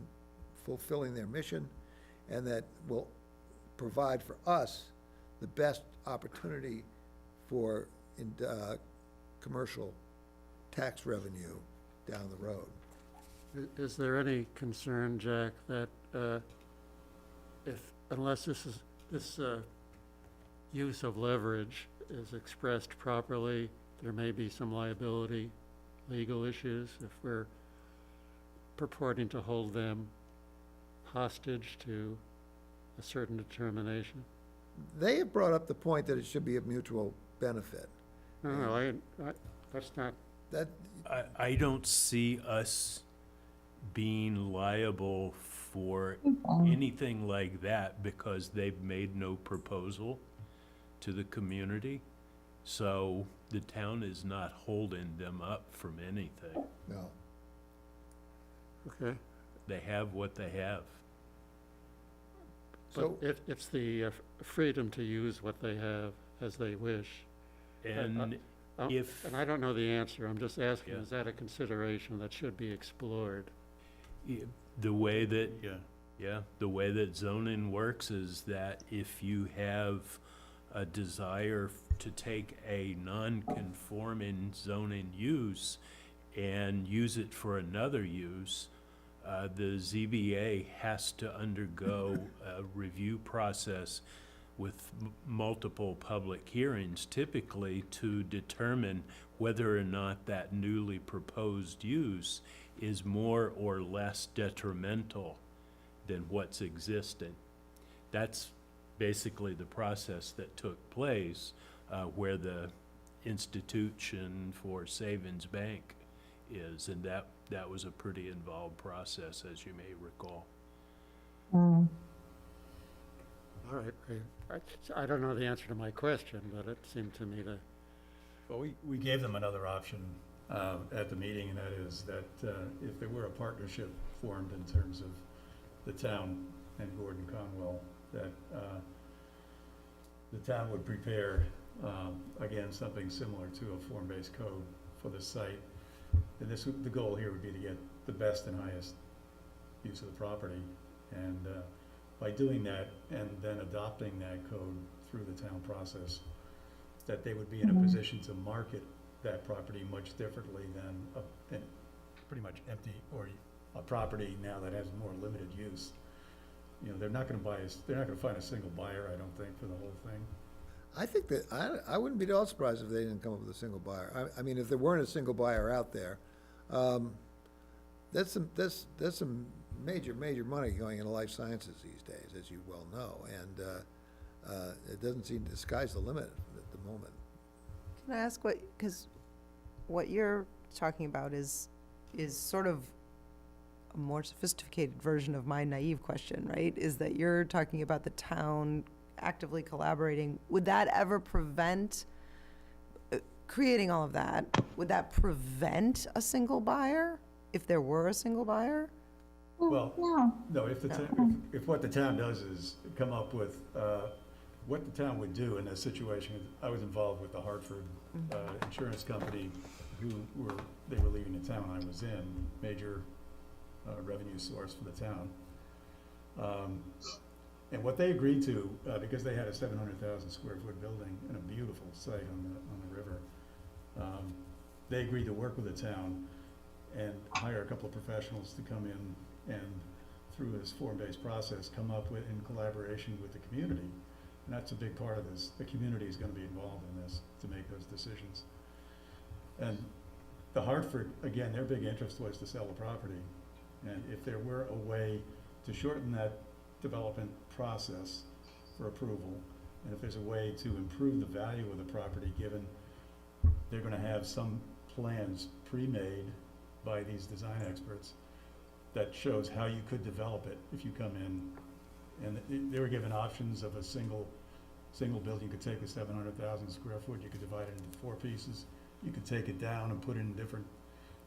fulfilling their mission, and that will provide for us the best opportunity for commercial tax revenue down the road. Is there any concern, Jack, that unless this use of leverage is expressed properly, there may be some liability, legal issues if we're purporting to hold them hostage to a certain determination? They have brought up the point that it should be of mutual benefit. No, that's not, That, I don't see us being liable for anything like that because they've made no proposal to the community. So the town is not holding them up from anything. No. Okay, They have what they have. but So, it's the freedom to use what they have as they wish. And if, And I don't know the answer, I'm just asking, Yeah. is that a consideration that should be explored? the way that, Yeah. yeah, the way that zoning works is that if you have a desire to take a non-conforming zoning use and use it for another use, the ZBA has to undergo a review process with multiple public hearings typically to determine whether or not that newly proposed use is more or less detrimental than what's existing. That's basically the process that took place where the institution for Savings Bank is, and that was a pretty involved process, as you may recall. All right, I don't know the answer to my question, but it seemed to me to, Well, we gave them another option at the meeting, and that is that if there were a partnership formed in terms of the town and Gordon Conwell, that the town would prepare, again, something similar to a form-based code for the site. And the goal here would be to get the best and highest use of the property. And by doing that and then adopting that code through the town process, that they would be in a position to market that property much differently than a pretty much empty or a property now that has more limited use. You know, they're not gonna find a single buyer, I don't think, for the whole thing. I think that, I wouldn't be at all surprised if they didn't come up with a single buyer. I mean, if there weren't a single buyer out there, that's some major money going into life sciences these days, as you well know, and it doesn't seem the sky's the limit at the moment. Can I ask because what you're talking about is sort of a more sophisticated version of my naive question, right? Is that you're talking about the town actively collaborating. Would that ever prevent, creating all of that, would that prevent a single buyer if there were a single buyer? Well, No. no, if what the town does is come up with, what the town would do in this situation. I was involved with the Hartford insurance company they were leaving the town I was in, major revenue source for the town. And what they agreed to, because they had a 700,000 square foot building and a beautiful site on the river, they agreed to work with the town and hire a couple of professionals to come in and through this form-based process, come up with, in collaboration with the community. And that's a big part of this. The community is gonna be involved in this to make those decisions. And the Hartford, again, their big interest was to sell the property. And if there were a way to shorten that development process for approval, and if there's a way to improve the value of the property, given they're gonna have some plans pre-made by these design experts that shows how you could develop it if you come in. And they were given options of a single building. You could take a 700,000 square foot, you could divide it into 4 pieces. You could take it down and put in different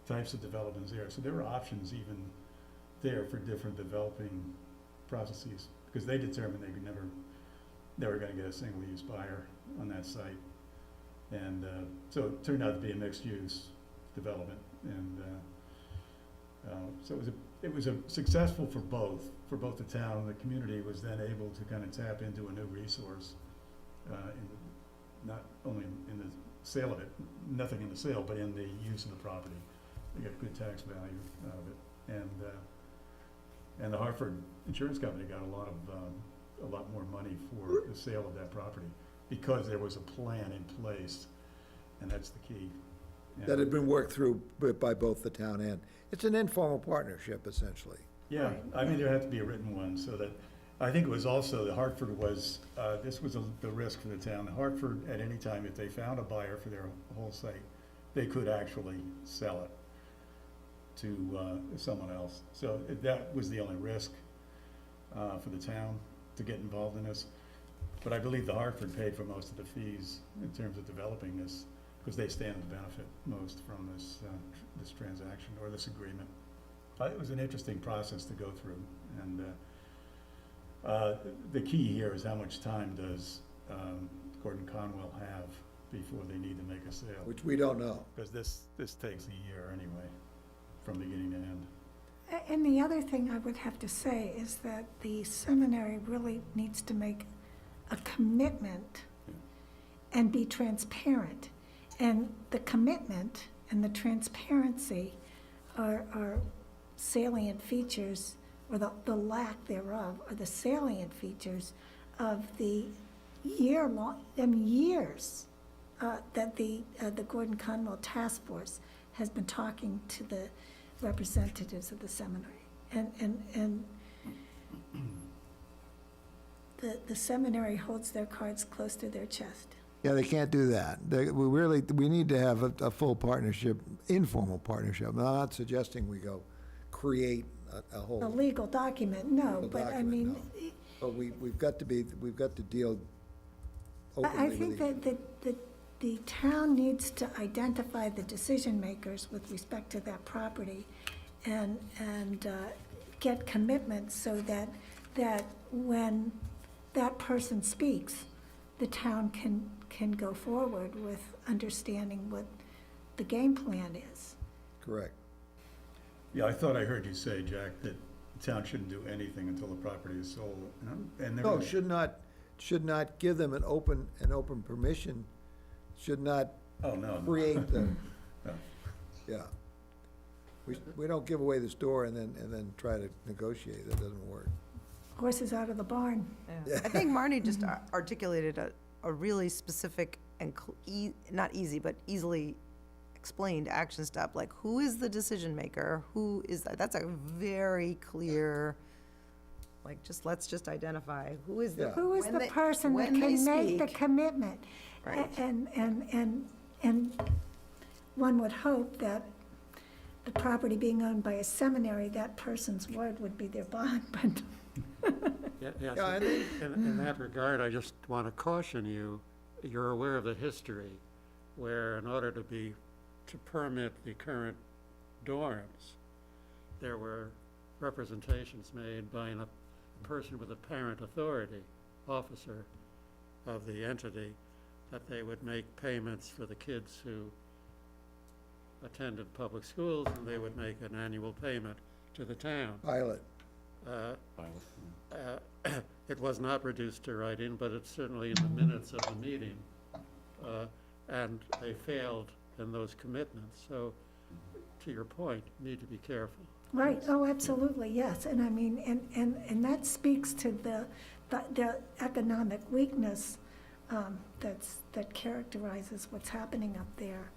types of developments there. So there were options even there for different developing processes, because they determined they were gonna get a single use buyer on that site. And so it turned out to be a mixed use development. And so it was successful for both the town and the community. Was then able to kind of tap into a new resource, not only in the sale of it, nothing in the sale, but in the use of the property. They get good tax value out of it. And the Hartford Insurance Company got a lot more money for the sale of that property because there was a plan in place, and that's the key. That had been worked through by both the town and, it's an informal partnership, essentially. Yeah, I mean, there had to be a written one, so that, I think it was also, the Hartford was, this was the risk for the town. The Hartford, at any time, if they found a buyer for their whole site, they could actually sell it to someone else. So that was the only risk for the town to get involved in this. But I believe the Hartford paid for most of the fees in terms of developing this, because they stand to benefit most from this transaction or this agreement. It was an interesting process to go through, and the key here is how much time does Gordon Conwell have before they need to make a sale? Which we don't know. Because this takes a year anyway, from beginning to end. And the other thing I would have to say is that the seminary really needs to make a commitment and be transparent. And the commitment and the transparency are salient features, or the lack thereof, are the salient features of the years that the Gordon Conwell Task Force has been talking to the representatives of the seminary. And the seminary holds their cards close to their chest. Yeah, they can't do that. We need to have a full partnership, informal partnership. I'm not suggesting we go create a whole. A legal document, no, legal but I document, mean, no. But we've got to deal openly I with think each that the town needs to identify the decision makers with respect to that property and get commitments so that when that person speaks, the town can go forward with understanding what the game plan is. Correct. Yeah, I thought I heard you say, Jack, that the town shouldn't do anything until the property is sold. And there No, was- should not give them an open permission, should not Oh, no. create the, No. yeah. We don't give away the store and then try to negotiate. That doesn't work. Horses out of the barn. Yeah. I think Marnie just articulated a really specific and not easy, but easily explained action step. Like, who is the decision maker? Who is that? That's a very clear, like, let's just identify who is the. Yeah. Who is when the they- person that when they can make the speak. commitment? Right. And one would hope that the property being owned by a seminary, that person's word would be their bond, but Yes, Yeah, and in that regard, I just want to caution you, you're aware of the history where in order to permit the current dorms, there were representations made by a person with apparent authority, officer of the entity, that they would make payments for the kids who attended public schools, and they would make an annual payment to the town. Pilot. It was not reduced to writing, but it's certainly in the minutes of the meeting. And they failed in those commitments. So, to your point, you need to be careful. right, oh, absolutely, yes. And I mean, and that speaks to the economic weakness that characterizes what's happening up there.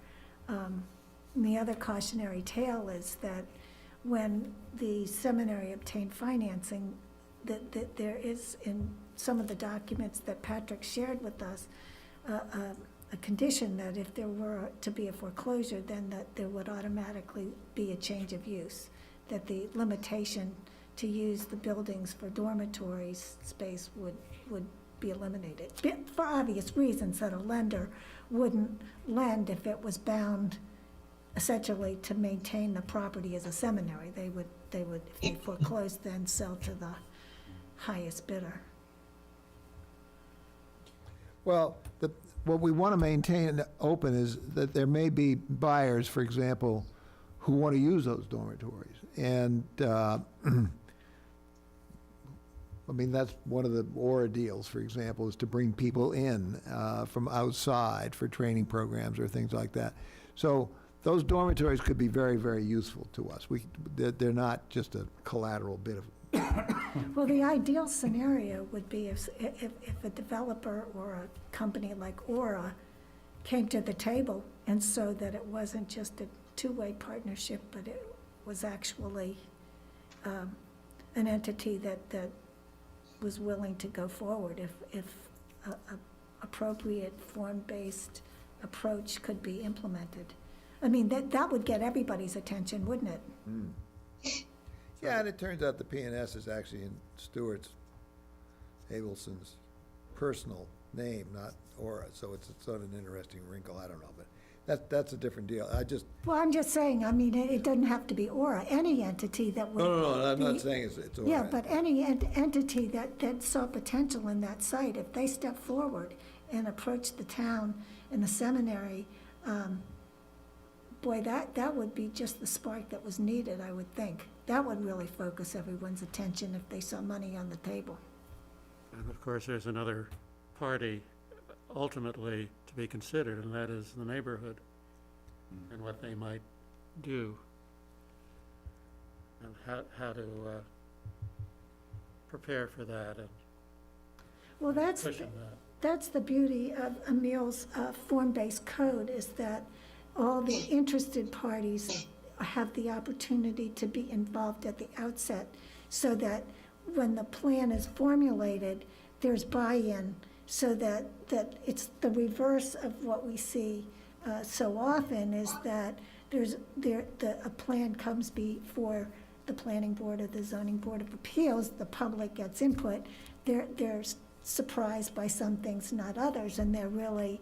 And the other cautionary tale is that when the seminary obtained financing, that there is in some of the documents that Patrick shared with us, a condition that if there were to be a foreclosure, then that there would automatically be a change of use, that the limitation to use the buildings for dormitories space would be eliminated. For obvious reasons, that a lender wouldn't lend if it was bound essentially to maintain the property as a seminary. They would, if they foreclosed, then sell to the highest bidder. Well, what we want to maintain open is that there may be buyers, for example, who want to use those dormitories. And, I mean, that's one of the Aura deals, for example, is to bring people in from outside for training programs or things like that. So those dormitories could be very, very useful to us. They're not just a collateral bit of. Well, the ideal scenario would be if a developer or a company like Aura came to the table, and so that it wasn't just a two-way partnership, but it was actually an entity that was willing to go forward if a appropriate form-based approach could be implemented. I mean, that would get everybody's attention, wouldn't it? Yeah, and it turns out the PNS is actually in Stuart Abelson's personal name, not Aura, so it's sort of an interesting wrinkle, I don't know, but that's a different deal. Well, I'm just saying, I mean, it doesn't have to be Aura, any entity that would. No, I'm not be- saying it's Aura. Yeah, but any entity that saw potential in that site, if they step forward and approach the town and the seminary, boy, that would be just the spark that was needed, I would think. That would really focus everyone's attention if they saw money on the table. And of course, there's another party ultimately to be considered, and that is the neighborhood and what they might do and how to prepare for that and Well, cushion that. that's the beauty of Emil's form-based code, is that all the interested parties have the opportunity to be involved at the outset, so that when the plan is formulated, there's buy-in, so that it's the reverse of what we see so often, is that a plan comes before the planning board or the zoning board of appeals, the public gets input, they're surprised by some things, not others, and they're really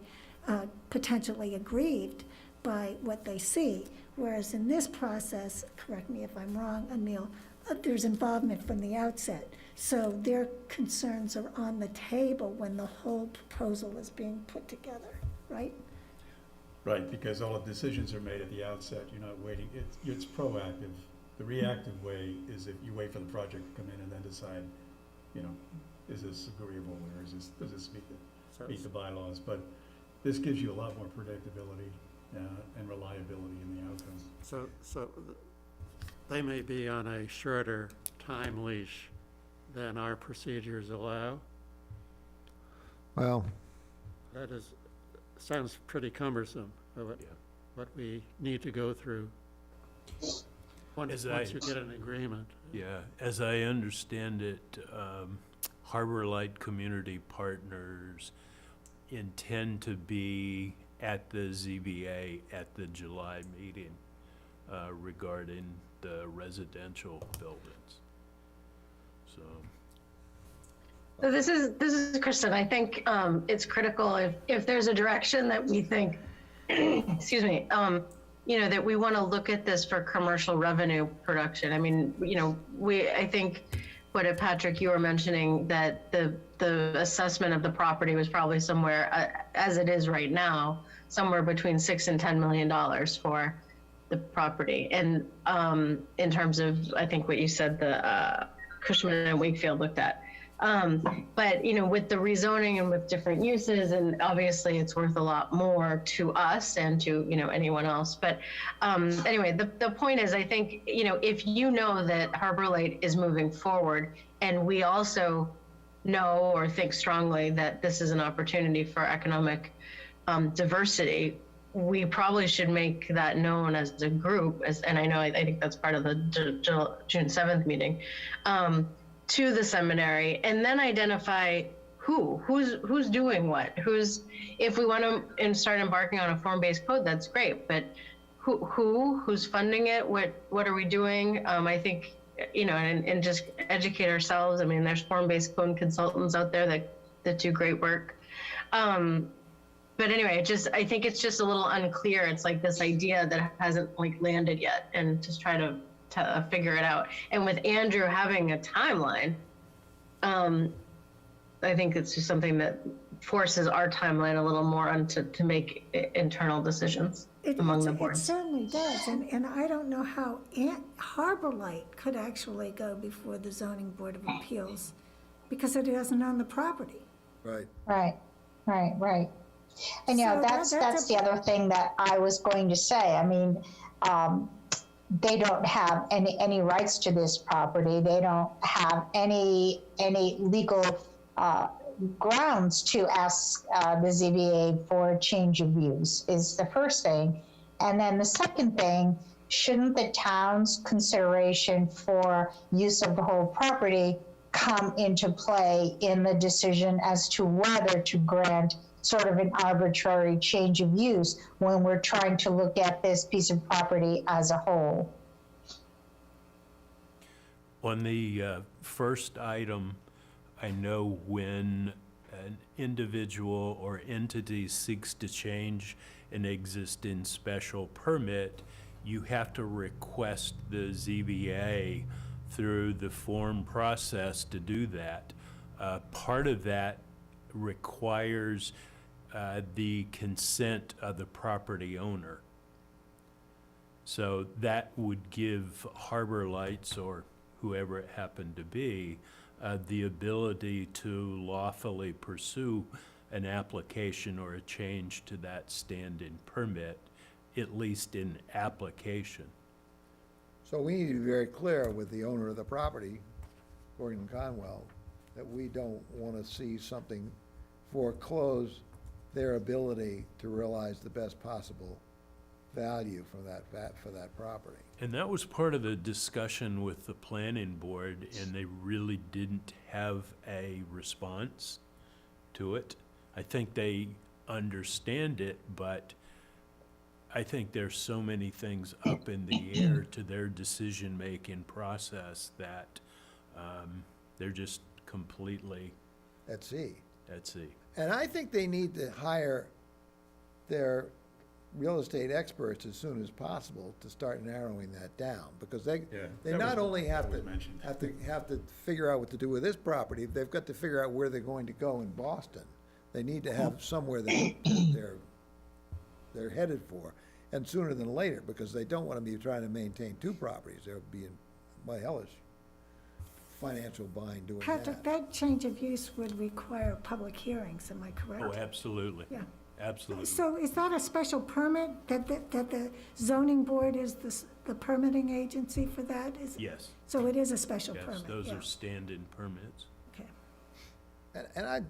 potentially aggrieved by what they see. Whereas in this process, correct me if I'm wrong, Emil, there's involvement from the outset. So their concerns are on the table when the whole proposal is being put together, right? Right, because all the decisions are made at the outset, you're not waiting, it's proactive. The reactive way is if you wait for the project to come in and then decide, is this agreeable, or does this meet the bylaws? But this gives you a lot more predictability and reliability in the outcomes. So they may be on a shorter time leash than our procedures allow. Well, That sounds pretty cumbersome, what we need to go through once you get an agreement. Yeah, as I understand it, Harbor Light Community Partners intend to be at the ZBA at the July meeting regarding the residential buildings. So this is Kristen. I think it's critical if there's a direction that we think, excuse me, that we want to look at this for commercial revenue production. I mean, I think what Patrick, you were mentioning that the assessment of the property was probably somewhere, as it is right now, somewhere between $6 and $10 million for the property. And in terms of, I think what you said, the Cushman and Wakefield looked at. But, with the rezoning and with different uses, and obviously it's worth a lot more to us and to, anyone else. But anyway, the point is, I think, if that Harbor Light is moving forward, and we also know or think strongly that this is an opportunity for economic diversity, we probably should make that known as a group, and I think that's part of the June 7th meeting, to the seminary, and then identify who's doing what, if we want to start embarking on a form-based code, that's great, but who's funding it, what are we doing? I think, and just educate ourselves. I mean, there's form-based code consultants out there that do great work. But anyway, I think it's just a little unclear. It's like this idea that hasn't landed yet, and just try to figure it out. And with Andrew having a timeline, I think it's just something that forces our timeline a little more to make internal decisions among the boards. It certainly does, and I don't know how Harbor Light could actually go before the Zoning Board of Appeals, because it isn't on the property. right. Right. And that's the other thing that I was going to say. I mean, they don't have any rights to this property. They don't have any legal grounds to ask the ZBA for a change of use, is the first thing. And then the second thing, shouldn't the town's consideration for use of the whole property come into play in the decision as to whether to grant sort of an arbitrary change of use when we're trying to look at this piece of property as a whole. On the first item, I know when an individual or entity seeks to change an existing special permit, you have to request the ZBA through the form process to do that. Part of that requires the consent of the property owner. So that would give Harbor Lights or whoever it happened to be the ability to lawfully pursue an application or a change to that standing permit, at least in application. So we need to be very clear with the owner of the property, Gordon Conwell, that we don't want to see something foreclose their ability to realize the best possible value from for that property. And that was part of the discussion with the planning board, and they really didn't have a response to it. I think they understand it, but I think there's so many things up in the air to their decision-making process that they're just completely At sea. at sea. And I think they need to hire their real estate experts as soon as possible to start narrowing that down, because they that not was- only that was mentioned. have to figure out what to do with this property, they've got to figure out where they're going to go in Boston. They need to have somewhere that they're headed for, and sooner than later, because they don't want to be trying to maintain two properties. They'll be in my hellish financial bind doing Patrick, that. that change of use would require public hearings, am I correct? Oh, absolutely. Yeah. Absolutely. So is that a special permit, that the zoning board is the permitting agency for that? Yes, So it is a special yes, permit? those yeah. are stand-in permits. Okay. And I,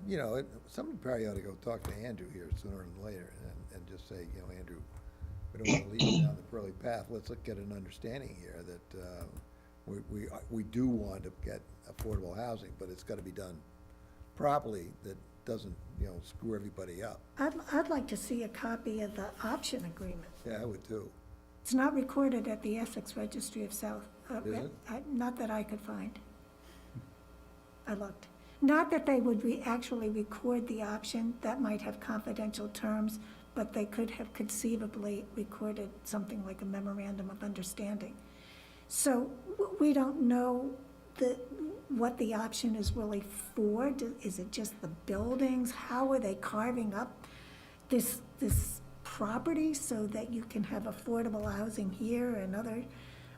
somebody probably ought to go talk to Andrew here sooner than later and just say, Andrew, we don't want to lead you down the pearly path. Let's get an understanding here that we do want to get affordable housing, but it's got to be done properly, that doesn't, screw everybody up. I'd like to see a copy of the option agreement. Yeah, I would too. It's not recorded at the Essex Registry of South. Is it? Not that I could find. I looked. Not that they would actually record the option, that might have confidential terms, but they could have conceivably recorded something like a memorandum of understanding. So we don't know what the option is really for. Is it just the buildings? How are they carving up this property so that you can have affordable housing here and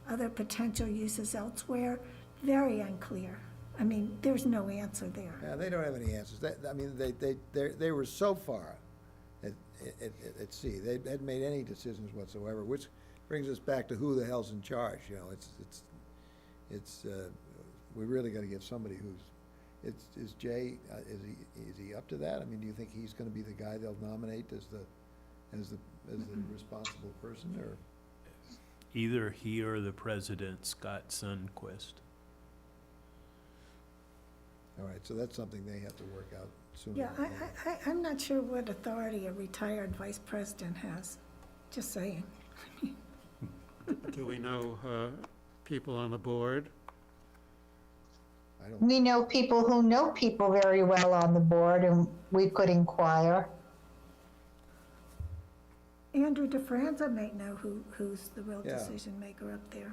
other potential uses elsewhere? Very unclear. I mean, there's no answer there. Yeah, they don't have any answers. They were so far at sea. They hadn't made any decisions whatsoever, which brings us back to who the hell's in charge. We really got to get somebody who's. Is Jay? Is he up to that? I mean, do you think he's going to be the guy they'll nominate as the responsible person, or? Either he or the president, Scott Sundquist. All right, so that's something they have to work out sooner. Yeah, than later. I'm not sure what authority a retired vice president has. Just saying. Do we know people on the board? I don't. We know people who know people very well on the board, and we could inquire. Andrew DeFranza might know who's the real Yeah. decision maker up there.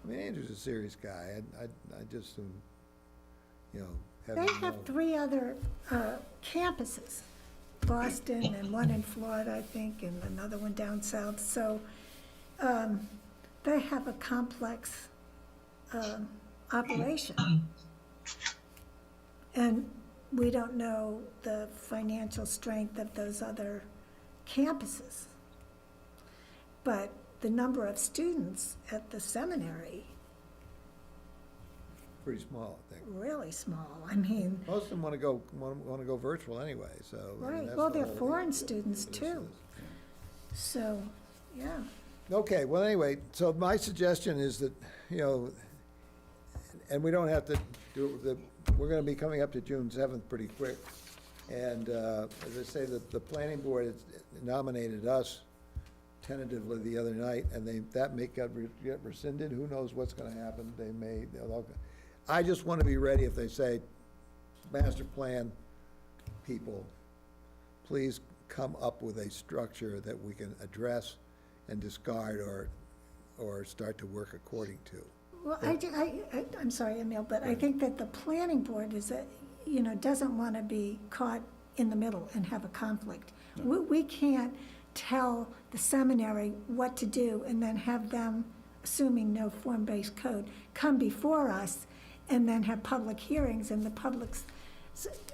I mean, Andrew's a serious guy. I just soon, have They him have know. 3 other campuses, Boston and one in Florida, I think, and another one down south. So they have a complex operation. And we don't know the financial strength of those other campuses. But the number of students at the seminary, Pretty small, I think. really small. I mean, Most of them want to go virtual anyway. So I mean, right, that's well, the they're whole foreign issue. students This too. So, yeah. Okay, well, anyway, so my suggestion is that, and we don't have to do, we're gonna be coming up to June 7th pretty quick. And as I say, the planning board has nominated us tentatively the other night, and that may get rescinded. Who knows what's gonna happen? I just wanna be ready if they say, master plan people, please come up with a structure that we can address and discard or start to work according to. Well, I'm sorry, Emil, but I think that the planning board is, doesn't want to be caught in the middle and have a conflict. We can't tell the seminary what to do and then have them, assuming no form-based code, come before us and then have public hearings, and the public's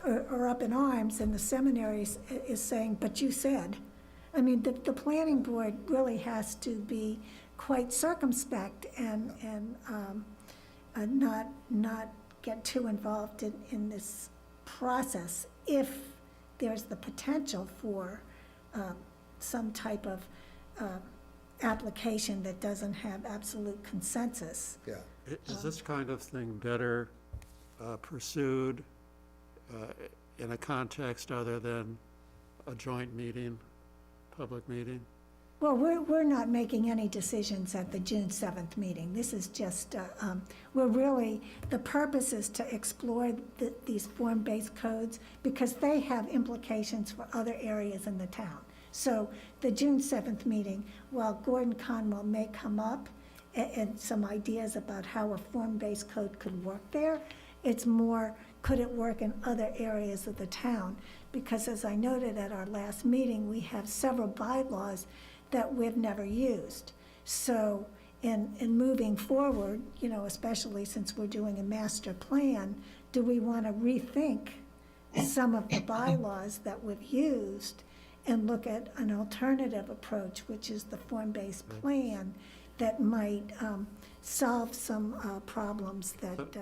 are up in arms, and the seminary is saying, but you said. I mean, the planning board really has to be quite circumspect and not get too involved in this process if there's the potential for some type of application that doesn't have absolute consensus. Yeah. Is this kind of thing better pursued in a context other than a joint meeting, public meeting? Well, we're not making any decisions at the June 7th meeting. This is just, the purpose is to explore these form-based codes because they have implications for other areas in the town. So the June 7th meeting, while Gordon Conwell may come up and some ideas about how a form-based code could work there, it's more, could it work in other areas of the town? Because as I noted at our last meeting, we have several bylaws that we've never used. So in moving forward, especially since we're doing a master plan, do we want to rethink some of the bylaws that we've used and look at an alternative approach, which is the form-based plan that might solve some problems that...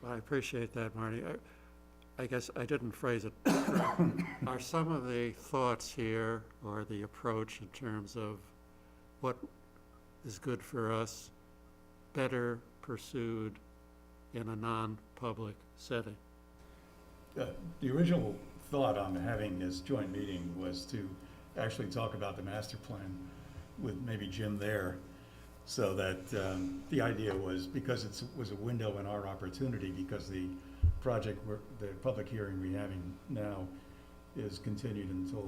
I appreciate that, Marty. I guess I didn't phrase it. Are some of the thoughts here, or the approach in terms of what is good for us, better pursued in a non-public setting? The original thought on having this joint meeting was to actually talk about the master plan with maybe Jim there, so that the idea was, because it was a window in our opportunity, because the public hearing we're having now is continued until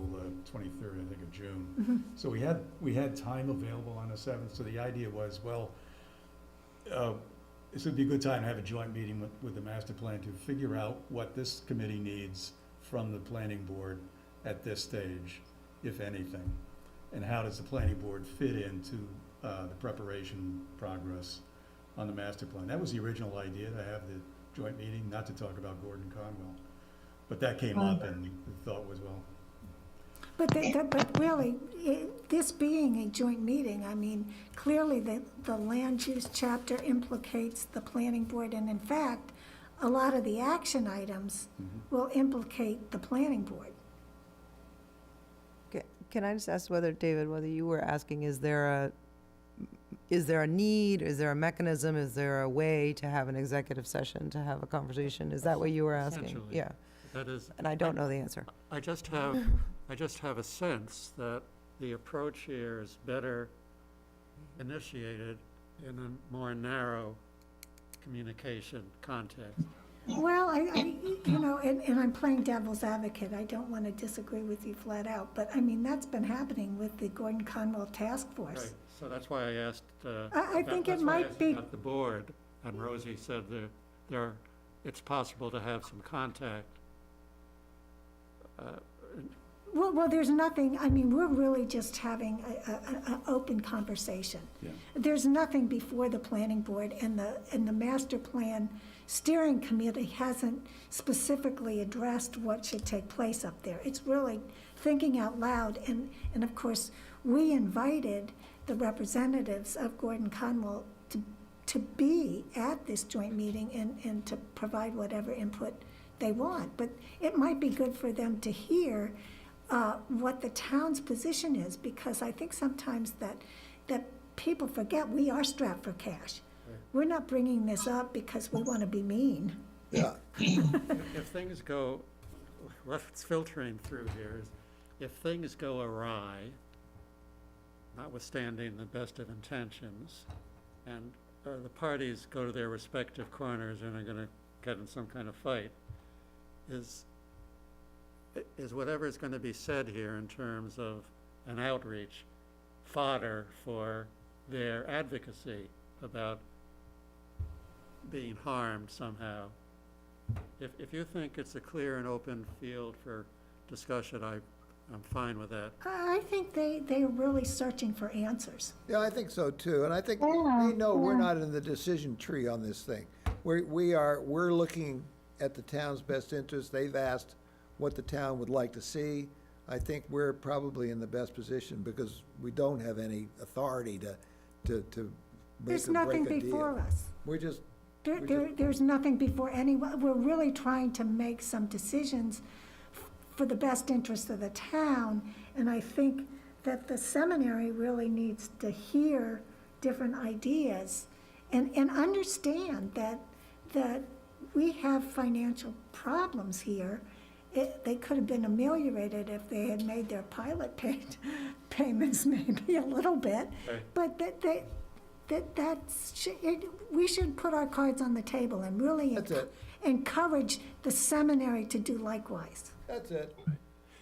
23rd, I think, of June. Mm-hmm. So we had time available on the 7th, so the idea was, well, this would be a good time to have a joint meeting with the master plan to figure out what this committee needs from the planning board at this stage, if anything, and how does the planning board fit into the preparation progress on the master plan. That was the original idea, to have the joint meeting, not to talk about Gordon Conwell. But that came up, and the thought was, well... But really, this being a joint meeting, I mean, clearly the land use chapter implicates the planning board, and in fact, a lot of the action items will implicate the planning board. Can I just ask whether you were asking, is there a need, is there a mechanism, is there a way to have an executive session, to have a conversation? Is that what you were asking? Essentially. Yeah. That is. And I don't know the answer. I just have a sense that the approach here is better initiated in a more narrow communication context. Well, and I'm playing devil's advocate. I don't want to disagree with you flat out, but I mean, that's been happening with the Gordon Conwell Task Force. Right, so that's why I asked. I think it might be. About the board, and Rosie said it's possible to have some contact. Well, there's nothing, I mean, we're really just having an open conversation. Yeah. There's nothing before the planning board, and the master plan steering committee hasn't specifically addressed what should take place up there. It's really thinking out loud, and of course, we invited the representatives of Gordon Conwell to be at this joint meeting and to provide whatever input they want. But it might be good for them to hear what the town's position is, because I think sometimes that people forget we are strapped for cash. we're not bringing this up because we want to be mean. Yeah, If things go, what's filtering through here is, if things go awry, notwithstanding the best of intentions, and the parties go to their respective corners and are gonna get in some kind of fight, is whatever is gonna be said here in terms of an outreach fodder for their advocacy about being harmed somehow. If you think it's a clear and open field for discussion, I'm fine with that. I think they're really searching for answers. yeah, I think so too, and I think they Yeah, know we're not in the decision tree on this thing. We're looking at the town's best interest. They've asked what the town would like to see. I think we're probably in the best position because we don't have any authority to make There's or break nothing a deal. before us. We're just, There's nothing before anyone. We're really trying to make some decisions for the best interest of the town. And I think that the seminary really needs to hear different ideas and understand that we have financial problems here. They could have been ameliorated if they had made their pilot payments maybe a little bit. Right. But we should put our cards on the table and really That's it. encourage the seminary to do likewise. that's it.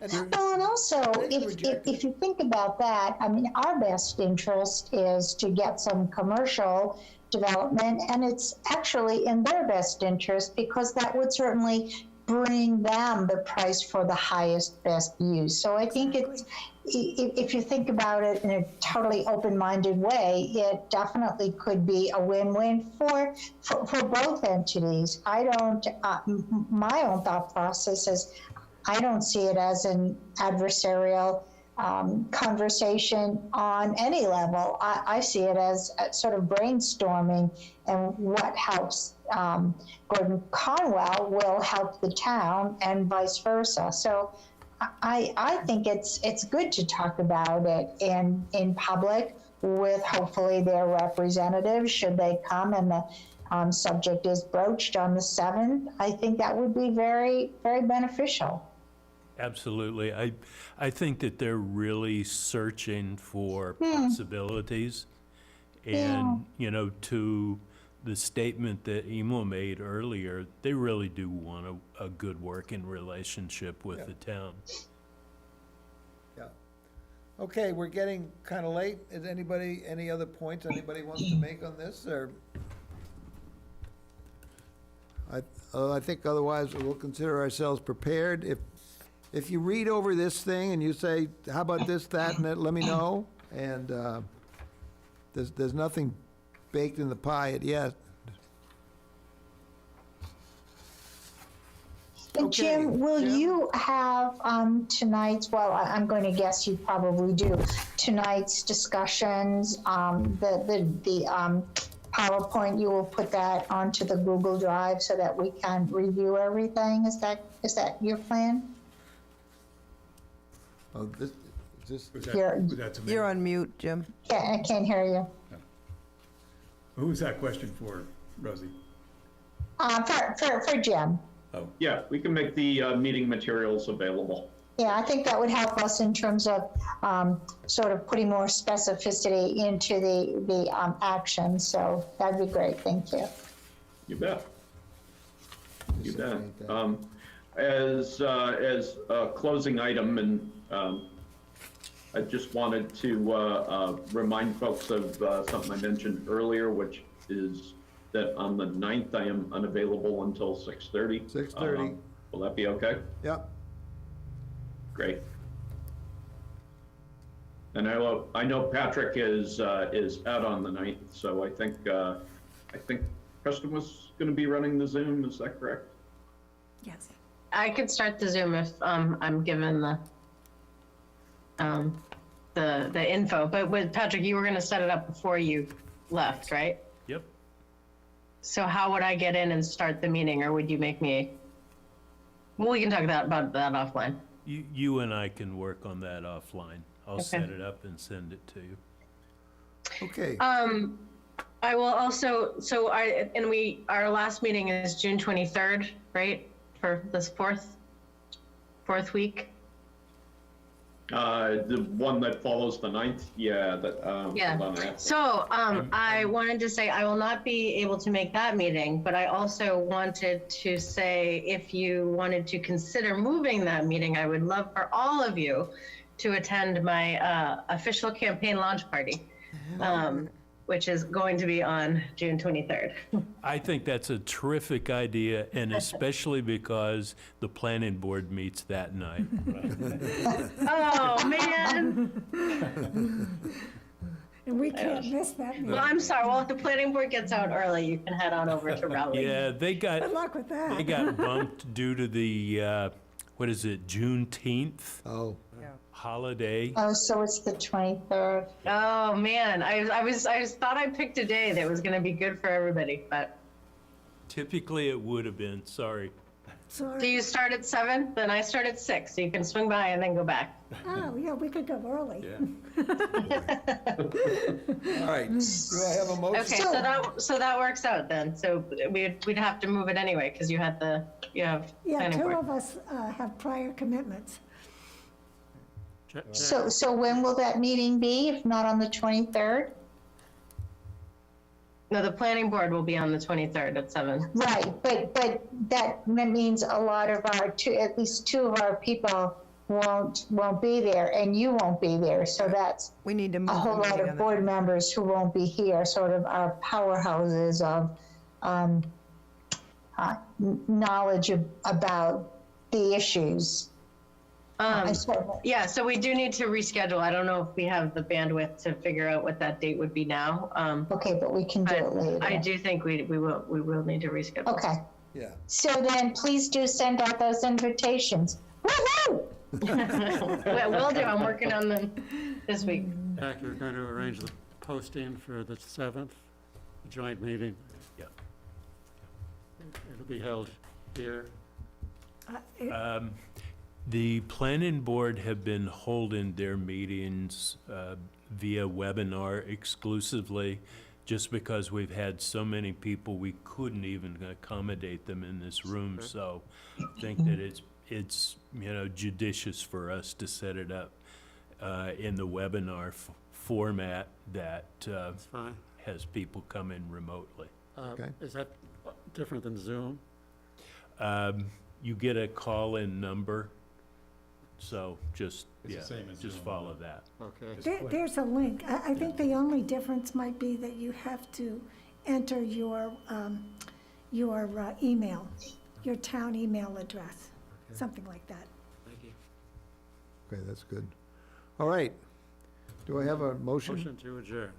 Well, and also, They reject if you think about that, I mean, our best interest is to get some commercial development, and it's actually in their best interest because that would certainly bring them the price for the highest, best use. So I think it's, if you think about it in a totally open-minded way, it definitely could be a win-win for both entities. I don't, my own thought process is, I don't see it as an adversarial conversation on any level. I see it as a sort of brainstorming, and what helps Gordon Conwell will help the town, and vice versa. So I think it's good to talk about it in public with hopefully their representatives, should they come and the subject is broached on the 7th. I think that would be very, very beneficial. Absolutely. I think that they're really searching for possibilities. And, you know, to the statement that Emil made earlier, they really do want a good working relationship with the town. Yeah. Okay, we're getting kind of late. Is anybody, any other points anybody wants to make on this, or? I think otherwise we'll consider ourselves prepared. If you read over this thing and you say, how about this, that, and that, let me know. And there's nothing baked in the pie yet. Jim, will you have tonight's, well, I'm going to guess you probably do, tonight's discussions, the PowerPoint, you will put that onto the Google Drive so that we can review everything? Is that your plan? Oh, is this, Was You're- that to me? You're on mute, Jim. Yeah, I can't hear you. Who was that question for, Rosie? For Jim. Oh, Yeah, we can make the meeting materials available. Yeah, I think that would help us in terms of sort of putting more specificity into the action. So that'd be great. Thank you. You bet. You bet. Disappoint that. As a closing item, and I just wanted to remind folks of something I mentioned earlier, which is that on the 9th, I am unavailable until 6:30. 6:30. Will that be okay? Yep. Great. And I know Patrick is out on the 9th, so I think Preston was going to be running the Zoom. Is that correct? Yes. I could start the Zoom if I'm given the info. But with Patrick, you were going to set it up before you left, right? Yep. So how would I get in and start the meeting, or would you make me? Well, we can talk about that offline. You and I can work on that offline. I'll Okay. set it up and send it to you. Okay. I will also, our last meeting is June 23rd, right? For this fourth week? The one that follows the 9th, yeah, Yeah. hold on, I have to- So, I wanted to say I will not be able to make that meeting, but I also wanted to say if you wanted to consider moving that meeting, I would love for all of you to attend my official campaign launch party, which is going to be on June 23rd. I think that's a terrific idea, and especially because the planning board meets that night. Oh, man. And we can't miss that meeting. Well, I'm sorry. Well, if the planning board gets out early, you can head on over to Raleigh. Yeah, they Good luck with that. got bumped due to the, what is it, Juneteenth Oh, holiday. Oh, so it's the 23rd. Oh, man. I thought I picked a day that was going to be good for everybody, but. Typically, it would have been, sorry. Do Sorry. you start at 7? Then I start at 6, so you can swing by and then go back. Oh, yeah, we could go early. all right. Do I have a motion? Okay, so that works out then. So we'd have to move it anyway because you have Yeah, planning two board. of us have prior commitments. So when will that meeting be, if not on the 23rd? No, the planning board will be on the 23rd at 7. Right, but that means a lot of at least 2 of our people won't be there, and you won't be there, so that's We need to move a whole the lot meeting of on the board members who won't be here, sort of our powerhouses of knowledge about the issues. Yeah, so we do need to reschedule. I don't know if we have the bandwidth to figure out what that date would be now. Okay, but we can do it later. I do think we will need to reschedule. Okay, Yeah. so then please do send out those invitations. Woo-hoo! Will do. I'm working on them this week. Jack, you're going to arrange the posting for the 7th, joint meeting? Yeah. It'll be held here. The planning board have been holding their meetings via webinar exclusively, just because we've had so many people, we couldn't even accommodate them in this room. So I think that it's judicious for us to set it up in the webinar format that That's fine. has people come in remotely. Okay. Is that different than Zoom? You get a call-in number, so just, It's the yeah, same as just Zoom. follow that. Okay. There's a link. I think the only difference might be that you have to enter your email, your town email address, something like that. Thank you. Okay, that's good. All right. Do I have a motion? Motion to adjourn.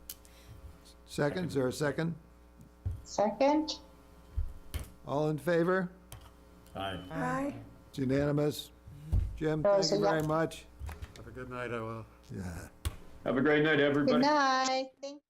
Second, is there a second? Second? All in favor? Aye. Aye. It's unanimous. Jim, thank Rosa, you yeah. very much. Have a good night, I will. Yeah. Have a great night, everybody. Good night. Thank